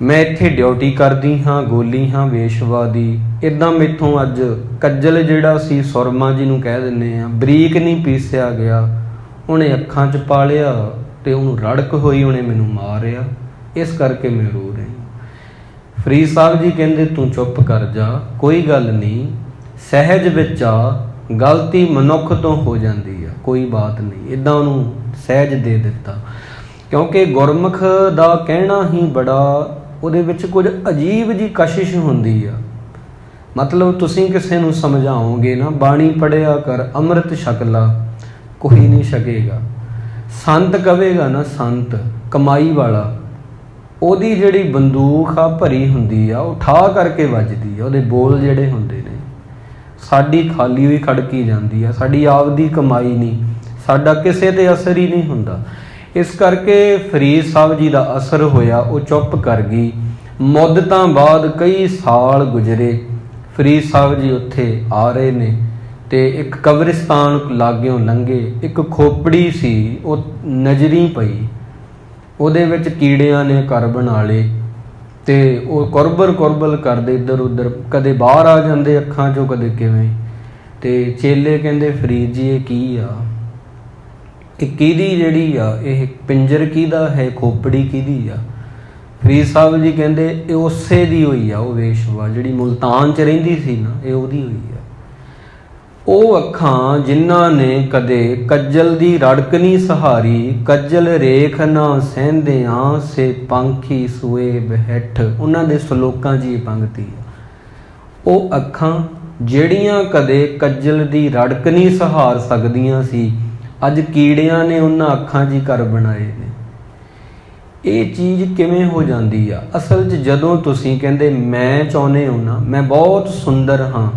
ਮੈਂ ਇੱਥੇ ਡਿਊਟੀ ਕਰਦੀ ਹਾਂ, ਗੋਲੀ ਹਾਂ ਵੇਸ਼ਵਾ ਦੀ। ਇੱਦਾਂ ਮੈਥੋਂ ਅੱਜ ਕੱਜਲ ਜਿਹੜਾ ਸੀ, ਸੁਰਮਾ ਜੀ ਨੂੰ ਕਹਿ ਦਿੰਦੇ ਆ, ਬਰੀਕ ਨਹੀਂ ਪੀਸਿਆ ਗਿਆ। ਉਹਨੇ ਅੱਖਾਂ 'ਚ ਪਾ ਲਿਆ ਅਤੇ ਉਹਨੂੰ ਰੜਕ ਹੋਈ, ਉਹਨੇ ਮੈਨੂੰ ਮਾਰਿਆ, ਇਸ ਕਰਕੇ ਮੈਂ ਰੋ ਰਹੀ। ਫਰੀਦ ਸਾਹਿਬ ਜੀ ਕਹਿੰਦੇ ਤੂੰ ਚੁੱਪ ਕਰ ਜਾ, ਕੋਈ ਗੱਲ ਨਹੀਂ, ਸਹਿਜ ਵਿੱਚ ਆ, ਗਲਤੀ ਮਨੁੱਖ ਤੋਂ ਹੋ ਜਾਂਦੀ ਆ, ਕੋਈ ਬਾਤ ਨਹੀਂ। ਇੱਦਾਂ ਉਹਨੂੰ ਸਹਿਜ ਦੇ ਦਿੱਤਾ, ਕਿਉਂਕਿ ਗੁਰਮੁਖ ਦਾ ਕਹਿਣਾ ਹੀ ਬੜਾ, ਉਹਦੇ ਵਿੱਚ ਕੁਝ ਅਜੀਬ ਜੀ ਕਸ਼ਿਸ਼ ਹੁੰਦੀ ਆ। ਮਤਲਬ ਤੁਸੀਂ ਕਿਸੇ ਨੂੰ ਸਮਝਾਓਗੇ ਨਾ, ਬਾਣੀ ਪੜ੍ਹਿਆ ਕਰ, ਅੰਮ੍ਰਿਤ ਛਕ ਲਾ, ਕੋਈ ਨਹੀਂ ਛਕੇਗਾ। ਸੰਤ ਕਵੇਗਾ ਨਾ, ਸੰਤ ਕਮਾਈ ਵਾਲਾ, ਉਹਦੀ ਜਿਹੜੀ ਬੰਦੂਕ ਆ ਭਰੀ ਹੁੰਦੀ ਆ, ਉਹ ਠਾਹ ਕਰਕੇ ਵੱਜਦੀ ਆ, ਉਹਦੇ ਬੋਲ ਜਿਹੜੇ ਹੁੰਦੇ ਨੇ। ਸਾਡੀ ਖਾਲੀ ਹੋਈ ਖੜਕੀ ਜਾਂਦੀ ਆ, ਸਾਡੀ ਆਪਦੀ ਕਮਾਈ ਨਹੀਂ, ਸਾਡਾ ਕਿਸੇ ਤੇ ਅਸਰ ਹੀ ਨਹੀਂ ਹੁੰਦਾ। ਇਸ ਕਰਕੇ ਫਰੀਦ ਸਾਹਿਬ ਜੀ ਦਾ ਅਸਰ ਹੋਇਆ, ਉਹ ਚੁੱਪ ਕਰ ਗਈ। ਮੁੱਦਤਾਂ ਬਾਅਦ ਕਈ ਸਾਲ ਗੁਜ਼ਰੇ, ਫਰੀਦ ਸਾਹਿਬ ਜੀ ਉੱਥੇ ਆ ਰਹੇ ਨੇ ਅਤੇ ਇੱਕ ਕਬਰਿਸਤਾਨ ਲਾਗਿਓਂ ਲੰਘੇ, ਇੱਕ ਖੋਪੜੀ ਸੀ ਉਹ ਨਜ਼ਰੀ ਪਈ, ਉਹਦੇ ਵਿੱਚ ਕੀੜਿਆਂ ਨੇ ਘਰ ਬਣਾ ਲਏ ਅਤੇ ਉਹ ਕੁਰਬਲ ਕਰਦੇ ਇੱਧਰ ਉੱਧਰ, ਕਦੇ ਬਾਹਰ ਆ ਜਾਂਦੇ ਅੱਖਾਂ 'ਚੋਂ, ਕਦੇ ਕਿਵੇਂ। ਅਤੇ ਚੇਲੇ ਕਹਿੰਦੇ ਫਰੀਦ ਜੀ ਇਹ ਕੀ ਆ, ਇਹ ਕਿਹਦੀ ਜਿਹੜੀ ਆ, ਇਹ ਪਿੰਜਰ ਕਿਹਦਾ ਹੈ, ਖੋਪੜੀ ਕਿਹਦੀ ਆ। ਫਰੀਦ ਸਾਹਿਬ ਜੀ ਕਹਿੰਦੇ ਇਹ ਉਸੇ ਦੀ ਹੋਈ ਆ, ਉਹ ਵੇਸ਼ਵਾ ਜਿਹੜੀ ਮੁਲਤਾਨ 'ਚ ਰਹਿੰਦੀ ਸੀ ਨਾ, ਇਹ ਉਹਦੀ ਹੋਈ ਆ। ਉਹ ਅੱਖਾਂ ਜਿਨ੍ਹਾਂ ਨੇ ਕਦੇ ਕੱਜਲ ਦੀ ਰੜਕ ਨਹੀਂ ਸਹਾਰੀ, ਕੱਜਲ ਰੇਖ ਨਾ ਸਹਿੰਦਿਆਂ ਸੇ ਪੰਖੀ ਸੂਏ ਬਹਿਠ, ਉਹਨਾਂ ਦੇ ਸਲੋਕਾਂ 'ਚ ਇਹ ਪੰਗਤੀ ਆ। ਉਹ ਅੱਖਾਂ ਜਿਹੜੀਆਂ ਕਦੇ ਕੱਜਲ ਦੀ ਰੜਕ ਨਹੀਂ ਸਹਾਰ ਸਕਦੀਆਂ ਸੀ, ਅੱਜ ਕੀੜਿਆਂ ਨੇ ਉਹਨਾਂ ਅੱਖਾਂ 'ਚ ਹੀ ਘਰ ਬਣਾਏ ਨੇ। ਇਹ ਚੀਜ਼ ਕਿਵੇਂ ਹੋ ਜਾਂਦੀ ਆ। ਅਸਲ 'ਚ ਜਦੋਂ ਤੁਸੀਂ ਕਹਿੰਦੇ ਮੈਂ ਚਾਹੁੰਦੇ ਹੋ ਨਾ, ਮੈਂ ਬਹੁਤ ਸੁੰਦਰ ਹਾਂ,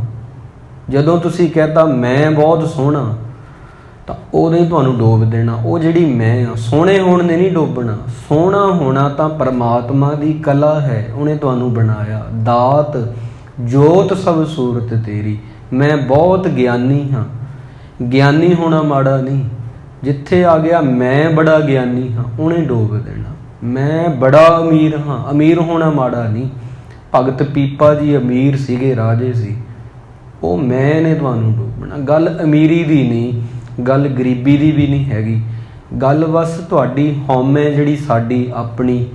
ਜਦੋਂ ਤੁਸੀਂ ਕਹਤਾ ਮੈਂ ਬਹੁਤ ਸੋਹਣਾ, ਤਾਂ ਉਹਨੇ ਤੁਹਾਨੂੰ ਡੋਬ ਦੇਣਾ। ਉਹ ਜਿਹੜੀ ਮੈਂ ਆ, ਸੋਹਣੇ ਹੋਣ ਨੇ ਨਹੀਂ ਡੋਬਣਾ। ਸੋਹਣਾ ਹੋਣਾ ਤਾਂ ਪਰਮਾਤਮਾ ਦੀ ਕਲਾ ਹੈ, ਉਹਨੇ ਤੁਹਾਨੂੰ ਬਣਾਇਆ। ਦਾਤ ਜੋਤ ਸਭ ਸੂਰਤ ਤੇਰੀ, ਮੈਂ ਬਹੁਤ ਗਿਆਨੀ ਹਾਂ। ਗਿਆਨੀ ਹੋਣਾ ਮਾੜਾ ਨਹੀਂ, ਜਿੱਥੇ ਆ ਗਿਆ ਮੈਂ ਬੜਾ ਗਿਆਨੀ ਹਾਂ, ਉਹਨੇ ਡੋਬ ਦੇਣਾ। ਮੈਂ ਬੜਾ ਅਮੀਰ ਹਾਂ, ਅਮੀਰ ਹੋਣਾ ਮਾੜਾ ਨਹੀਂ। ਭਗਤ ਪੀਪਾ ਜੀ ਅਮੀਰ ਸੀਗੇ, ਰਾਜੇ ਸੀ, ਉਹ ਮੈਂ ਨੇ ਤੁਹਾਨੂੰ ਡੋਬਣਾ। ਗੱਲ ਅਮੀਰੀ ਦੀ ਨਹੀਂ, ਗੱਲ ਗਰੀਬੀ ਦੀ ਵੀ ਨਹੀਂ ਹੈਗੀ। ਗੱਲ ਬਸ ਤੁਹਾਡੀ ਹਉਮੈ ਜਿਹੜੀ ਸਾਡੀ ਆਪਣੀ,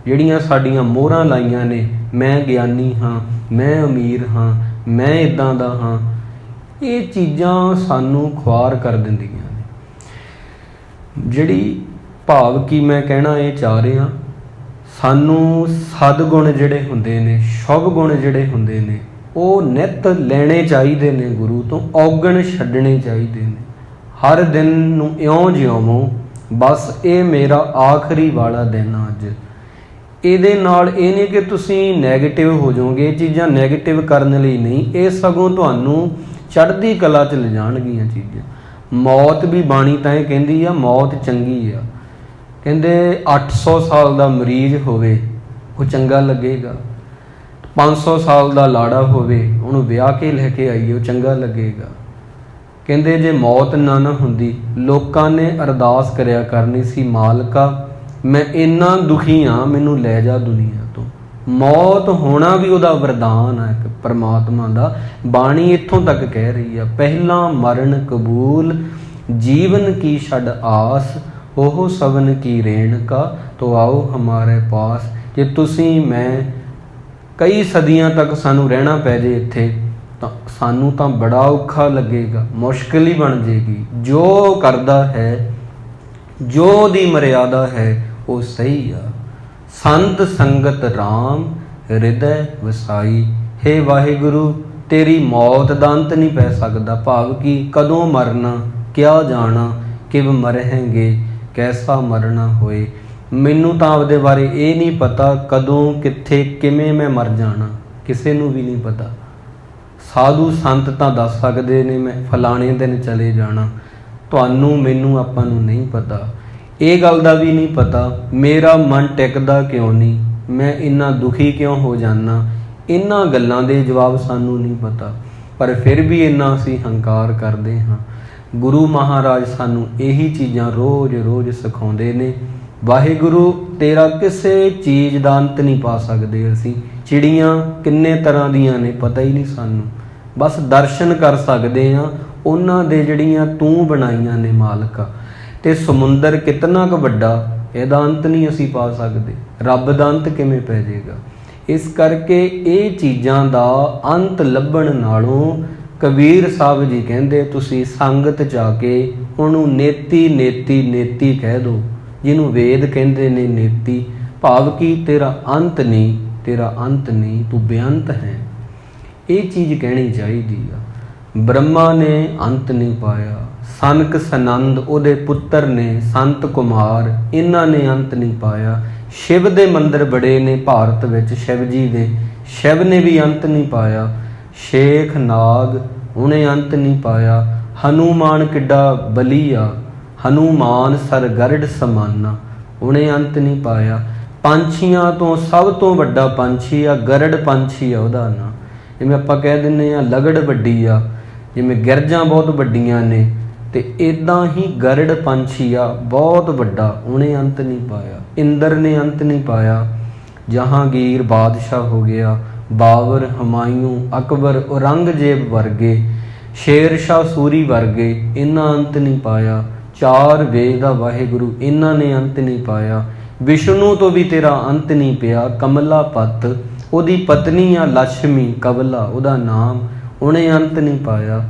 ਜਿਹੜੀਆਂ ਸਾਡੀਆਂ ਮੋਹਰਾਂ ਲਾਈਆਂ ਨੇ, ਮੈਂ ਗਿਆਨੀ ਹਾਂ, ਮੈਂ ਅਮੀਰ ਹਾਂ, ਮੈਂ ਇੱਦਾਂ ਦਾ ਹਾਂ, ਇਹ ਚੀਜ਼ਾਂ ਸਾਨੂੰ ਖੁਆਰ ਕਰ ਦਿੰਦੀਆਂ ਨੇ। ਜਿਹੜੀ ਭਾਵ ਕੀ ਮੈਂ ਕਹਿਣਾ ਇਹ ਚਾਹ ਰਿਹਾ, ਸਾਨੂੰ ਸਦਗੁਣ ਜਿਹੜੇ ਹੁੰਦੇ ਨੇ, ਸ਼ੁਭ ਗੁਣ ਜਿਹੜੇ ਹੁੰਦੇ ਨੇ, ਉਹ ਨਿੱਤ ਲੈਣੇ ਚਾਹੀਦੇ ਨੇ ਗੁਰੂ ਤੋਂ, ਔਗਣ ਛੱਡਣੇ ਚਾਹੀਦੇ ਨੇ। ਹਰ ਦਿਨ ਨੂੰ ਇਉਂ ਜਿਉਵੋ ਬਸ ਇਹ ਮੇਰਾ ਆਖਰੀ ਵਾਲਾ ਦਿਨ ਆ ਅੱਜ। ਇਹਦੇ ਨਾਲ ਇਹ ਨਹੀਂ ਕਿ ਤੁਸੀਂ ਨੈਗੇਟਿਵ ਹੋ ਜਾਓਗੇ, ਇਹ ਚੀਜ਼ਾਂ ਨੈਗੇਟਿਵ ਕਰਨ ਲਈ ਨਹੀਂ, ਇਹ ਸਗੋਂ ਤੁਹਾਨੂੰ ਚੜ੍ਹਦੀ ਕਲਾ 'ਚ ਲਿਜਾਣਗੀਆਂ ਚੀਜ਼ਾਂ। ਮੌਤ ਵੀ ਬਾਣੀ ਤਾਂ ਇਹ ਕਹਿੰਦੀ ਆ, ਮੌਤ ਚੰਗੀ ਆ। ਕਹਿੰਦੇ 800 ਸਾਲ ਦਾ ਮਰੀਜ਼ ਹੋਵੇ ਉਹ ਚੰਗਾ ਲੱਗੇਗਾ, 500 ਸਾਲ ਦਾ ਲਾੜਾ ਹੋਵੇ ਉਹਨੂੰ ਵਿਆਹ ਕੇ ਲੈ ਕੇ ਆਈਏ ਉਹ ਚੰਗਾ ਲੱਗੇਗਾ। ਕਹਿੰਦੇ ਜੇ ਮੌਤ ਨਾ ਹੁੰਦੀ, ਲੋਕਾਂ ਨੇ ਅਰਦਾਸ ਕਰਿਆ ਕਰਨੀ ਸੀ, ਮਾਲਕਾ मैं इन्ना दुखी हाँ, मैनू लै जा दुनिया तो। मौत होना भी ਉਹਦਾ वरदान है एक परमात्मा ਦਾ। बाणी इत्थों तक कह रही है, पहला मरण कबूल जीवन की छड़ आस, ओह सवन की रेण का तो आओ हमारे पास। जे तुसी मैं कई सदियां तक सानू रहना पै जे इत्थे ਤਾਂ ਸਾਨੂੰ ਤਾਂ बड़ा औखा लगेगा, मुश्किल ही बन जाएगी। जो करदा है, जो दी मर्यादा है वो सही आ। संत संगत राम हृदय वसाई। हे वाहिगुरु, तेरी मौत ਦਾ ਅੰਤ ਨਹੀਂ ਪੈ ਸਕਦਾ। ਭਾਵ ਕਿ ਕਦੋਂ ਮਰਨਾ, ਕਿਆ ਜਾਣਾ, ਕਿਵ ਮਰਹਿੰਗੇ, ਕੈਸਾ ਮਰਨਾ ਹੋਏ। ਮੈਨੂੰ ਤਾਂ ਆਪਦੇ ਬਾਰੇ ਇਹ ਨਹੀਂ ਪਤਾ ਕਦੋਂ, ਕਿੱਥੇ, ਕਿਵੇਂ ਮੈਂ ਮਰ ਜਾਣਾ, ਕਿਸੇ ਨੂੰ ਵੀ ਨਹੀਂ ਪਤਾ। ਸਾਧੂ ਸੰਤ ਤਾਂ ਦੱਸ ਸਕਦੇ ਨੇ ਮੈਂ ਫਲਾਣੇ ਦਿਨ ਚਲੇ ਜਾਣਾ, ਤੁਹਾਨੂੰ ਮੈਨੂੰ ਆਪਾਂ ਨੂੰ ਨਹੀਂ ਪਤਾ। ਇਹ ਗੱਲ ਦਾ ਵੀ ਨਹੀਂ ਪਤਾ ਮੇਰਾ ਮਨ ਟਿਕਦਾ ਕਿਉਂ ਨਹੀਂ, ਮੈਂ ਇੰਨਾ ਦੁਖੀ ਕਿਉਂ ਹੋ ਜਾਂਦਾ। ਇਹਨਾਂ ਗੱਲਾਂ ਦੇ ਜਵਾਬ ਸਾਨੂੰ ਨਹੀਂ ਪਤਾ, ਪਰ ਫਿਰ ਵੀ ਇੰਨਾ ਅਸੀਂ ਹੰਕਾਰ ਕਰਦੇ ਹਾਂ। ਗੁਰੂ ਮਹਾਰਾਜ ਸਾਨੂੰ ਇਹੀ ਚੀਜ਼ਾਂ ਰੋਜ਼ ਰੋਜ਼ ਸਿਖਾਉਂਦੇ ਨੇ। ਵਾਹਿਗੁਰੂ ਤੇਰਾ ਕਿਸੇ ਚੀਜ਼ ਦਾ ਅੰਤ ਨਹੀਂ ਪਾ ਸਕਦੇ ਅਸੀਂ। ਚਿੜੀਆਂ ਕਿੰਨੇ ਤਰ੍ਹਾਂ ਦੀਆਂ ਨੇ ਪਤਾ ਹੀ ਨਹੀਂ ਸਾਨੂੰ, ਬਸ ਦਰਸ਼ਨ ਕਰ ਸਕਦੇ ਹਾਂ ਉਹਨਾਂ ਦੇ ਜਿਹੜੀਆਂ ਤੂੰ ਬਣਾਈਆਂ ਨੇ ਮਾਲਕਾ। ਤੇ ਸਮੁੰਦਰ ਕਿਤਨਾ ਕੁ ਵੱਡਾ, ਇਹਦਾ ਅੰਤ ਨਹੀਂ ਅਸੀਂ ਪਾ ਸਕਦੇ। ਰੱਬ ਦਾ ਅੰਤ ਕਿਵੇਂ ਪੈ ਜਾਏਗਾ। ਇਸ ਕਰਕੇ ਇਹ ਚੀਜ਼ਾਂ ਦਾ ਅੰਤ ਲੱਭਣ ਨਾਲੋਂ ਕਬੀਰ ਸਾਹਿਬ ਜੀ ਕਹਿੰਦੇ ਤੁਸੀਂ ਸੰਗਤ ਜਾ ਕੇ ਉਹਨੂੰ ਨੇਤੀ ਨੇਤੀ ਨੇਤੀ ਕਹਿ ਦਿਓ, ਜਿਹਨੂੰ ਵੇਦ ਕਹਿੰਦੇ ਨੇ ਨੇਤੀ। ਭਾਵ ਕਿ ਤੇਰਾ ਅੰਤ ਨਹੀਂ, ਤੇਰਾ ਅੰਤ ਨਹੀਂ, ਤੂੰ ਬੇਅੰਤ ਹੈ। ਇਹ ਚੀਜ਼ ਕਹਿਣੀ ਚਾਹੀਦੀ ਆ। ਬ੍ਰਹਮਾ ਨੇ ਅੰਤ ਨਹੀਂ ਪਾਇਆ, ਸਨਕ ਸਨੰਦ ਉਹਦੇ ਪੁੱਤਰ ਨੇ, ਸੰਤ ਕੁਮਾਰ, ਇਹਨਾਂ ਨੇ ਅੰਤ ਨਹੀਂ ਪਾਇਆ। ਸ਼ਿਵ ਦੇ ਮੰਦਰ ਬੜੇ ਨੇ ਭਾਰਤ ਵਿੱਚ, ਸ਼ਿਵ ਜੀ ਦੇ, ਸ਼ਿਵ ਨੇ ਵੀ ਅੰਤ ਨਹੀਂ ਪਾਇਆ। ਸ਼ੇਖ ਨਾਗ ਉਹਨੇ ਅੰਤ ਨਹੀਂ ਪਾਇਆ। ਹਨੂਮਾਨ ਕਿੱਡਾ ਬਲੀ ਆ, ਹਨੂਮਾਨ ਸਰਗਰੜ ਸਮਾਨਾ, ਉਹਨੇ ਅੰਤ ਨਹੀਂ ਪਾਇਆ। ਪੰਛੀਆਂ ਤੋਂ ਸਭ ਤੋਂ ਵੱਡਾ ਪੰਛੀ ਆ ਗਰੜ ਪੰਛੀ ਆ ਉਹਦਾ ਨਾਂ। ਜਿਵੇਂ ਆਪਾਂ ਕਹਿ ਦਿੰਦੇ ਆ ਲਗੜ ਵੱਡੀ ਆ, ਜਿਵੇਂ ਗਿਰਜਾਂ ਬਹੁਤ ਵੱਡੀਆਂ ਨੇ, ਤੇ ਇੱਦਾਂ ਹੀ ਗਰੜ ਪੰਛੀ ਆ ਬਹੁਤ ਵੱਡਾ, ਉਹਨੇ ਅੰਤ ਨਹੀਂ ਪਾਇਆ। ਇੰਦਰ ਨੇ ਅੰਤ ਨਹੀਂ ਪਾਇਆ। ਜਹਾਂਗੀਰ ਬਾਦਸ਼ਾਹ ਹੋ ਗਿਆ, ਬਾਬਰ, ਹਮਾਯੂੰ, ਅਕਬਰ, ਔਰੰਗਜ਼ੇਬ ਵਰਗੇ, ਸ਼ੇਰ ਸ਼ਾਹ ਸੂਰੀ ਵਰਗੇ, ਇਹਨਾਂ ਅੰਤ ਨਹੀਂ ਪਾਇਆ। ਚਾਰ ਵੇਦ ਆ ਵਾਹਿਗੁਰੂ, ਇਹਨਾਂ ਨੇ ਅੰਤ ਨਹੀਂ ਪਾਇਆ। ਵਿਸ਼ਨੂੰ ਤੋਂ ਵੀ ਤੇਰਾ ਅੰਤ ਨਹੀਂ ਪਿਆ। ਕਮਲਾ ਪਤ ਉਹਦੀ ਪਤਨੀ ਆ ਲక్ష్ਮੀ, ਕਵਲਾ ਉਹਦਾ ਨਾਮ, ਉਹਨੇ ਅੰਤ ਨਹੀਂ ਪਾਇਆ।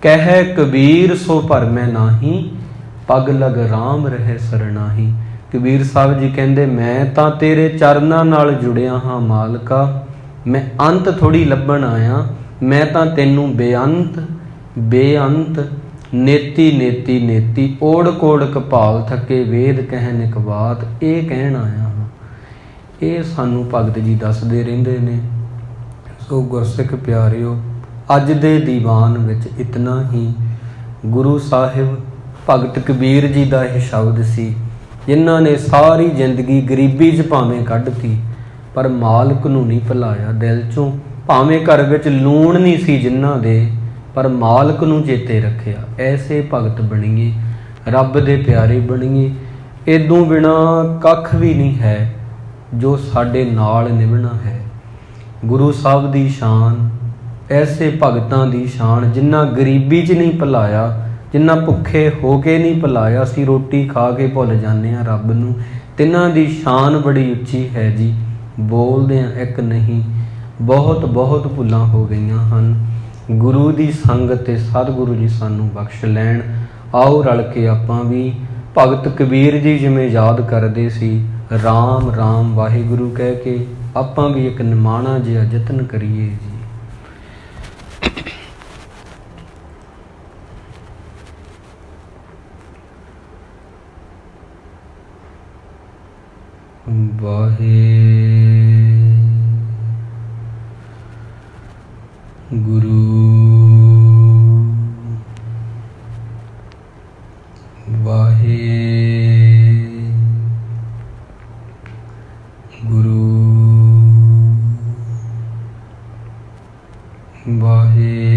ਕਹਿ ਕਬੀਰ ਸੋ ਭਰਮੈ ਨਾਹੀ, ਪਗ ਲਗ ਰਾਮ ਰਹੇ ਸਰਨਾਹੀ। ਕਬੀਰ ਸਾਹਿਬ ਜੀ ਕਹਿੰਦੇ ਮੈਂ ਤਾਂ ਤੇਰੇ ਚਰਨਾਂ ਨਾਲ ਜੁੜਿਆ ਹਾਂ ਮਾਲਕਾ, ਮੈਂ ਅੰਤ ਥੋੜ੍ਹੀ ਲੱਭਣ ਆਇਆ, ਮੈਂ ਤਾਂ ਤੈਨੂੰ ਬੇਅੰਤ ਬੇਅੰਤ ਨੇਤੀ ਨੇਤੀ ਨੇਤੀ ਓੜ ਕੋੜ ਕਪਾਲ ਥੱਕੇ ਵੇਦ ਕਹਿਣ ਇੱਕ ਬਾਤ, ਇਹ ਕਹਿਣ ਆਇਆ ਹਾਂ। ਇਹ ਸਾਨੂੰ ਭਗਤ ਜੀ ਦੱਸਦੇ ਰਹਿੰਦੇ ਨੇ। ਸੋ ਗੁਰਸਿੱਖ ਪਿਆਰਿਓ, ਅੱਜ ਦੇ ਦੀਵਾਨ ਵਿੱਚ ਇਤਨਾ ਹੀ। ਗੁਰੂ ਸਾਹਿਬ ਭਗਤ ਕਬੀਰ ਜੀ ਦਾ ਇਹ ਸ਼ਬਦ ਸੀ, ਜਿਨ੍ਹਾਂ ਨੇ ਸਾਰੀ ਜ਼ਿੰਦਗੀ ਗਰੀਬੀ 'ਚ ਭਾਵੇਂ ਕੱਢਤੀ, ਪਰ ਮਾਲਕ ਨੂੰ ਨਹੀਂ ਭੁਲਾਇਆ ਦਿਲ 'ਚੋਂ। ਭਾਵੇਂ ਘਰ ਵਿੱਚ ਲੂਣ ਨਹੀਂ ਸੀ ਜਿਨ੍ਹਾਂ ਦੇ, ਪਰ ਮਾਲਕ ਨੂੰ ਚੇਤੇ ਰੱਖਿਆ। ਐਸੇ ਭਗਤ ਬਣੀਏ, ਰੱਬ ਦੇ ਪਿਆਰੇ ਬਣੀਏ। ਇਦੋਂ ਬਿਨਾ ਕੱਖ ਵੀ ਨਹੀਂ ਹੈ ਜੋ ਸਾਡੇ ਨਾਲ ਨਿਭਣਾ ਹੈ। ਗੁਰੂ ਸਾਹਿਬ ਦੀ ਸ਼ਾਨ, ਐਸੇ ਭਗਤਾਂ ਦੀ ਸ਼ਾਨ ਜਿਨ੍ਹਾਂ ਗਰੀਬੀ 'ਚ ਨਹੀਂ ਭੁਲਾਇਆ, ਜਿਨ੍ਹਾਂ ਭੁੱਖੇ ਹੋ ਕੇ ਨਹੀਂ ਭੁਲਾਇਆ। ਅਸੀਂ ਰੋਟੀ ਖਾ ਕੇ ਭੁੱਲ ਜਾਂਦੇ ਹਾਂ ਰੱਬ ਨੂੰ। ਤਿੰਨਾਂ ਦੀ ਸ਼ਾਨ ਬੜੀ ਉੱਚੀ ਹੈ ਜੀ। ਬੋਲਦੇ ਹਾਂ ਇੱਕ ਨਹੀਂ, ਬਹੁਤ ਬਹੁਤ ਭੁੱਲਾਂ ਹੋ ਗਈਆਂ ਹਨ। ਗੁਰੂ ਦੀ ਸੰਗਤ ਤੇ ਸਤਿਗੁਰੂ ਜੀ ਸਾਨੂੰ ਬਖਸ਼ ਲੈਣ। ਆਓ ਰਲ ਕੇ ਆਪਾਂ ਵੀ ਭਗਤ ਕਬੀਰ ਜੀ ਜਿਵੇਂ ਯਾਦ ਕਰਦੇ ਸੀ, ਰਾਮ ਰਾਮ ਵਾਹਿਗੁਰੂ ਕਹਿ ਕੇ ਆਪਾਂ ਵੀ ਇੱਕ ਨਿਮਾਣਾ ਜਿਹਾ ਯਤਨ ਕਰੀਏ ਜੀ। ਵਾਹਿਗੁਰੂ ਵਾਹਿਗੁਰੂ ਵਾਹਿਗੁਰੂ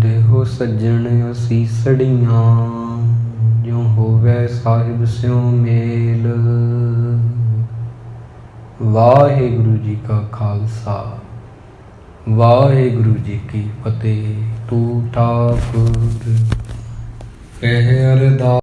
ਦੇਹੋ ਸੱਜਣ ਅਸੀਸੜੀਆਂ, ਜੋ ਹੋਵੇ ਸਾਹਿਬ ਸਿਉ ਮੇਲ। ਵਾਹਿਗੁਰੂ ਜੀ ਕਾ ਖਾਲਸਾ, ਵਾਹਿਗੁਰੂ ਜੀ ਕੀ ਫਤਿਹ। ਤੂੰ ਠਾਕੁਰ ਕਹਿ ਅਰਦਾਸ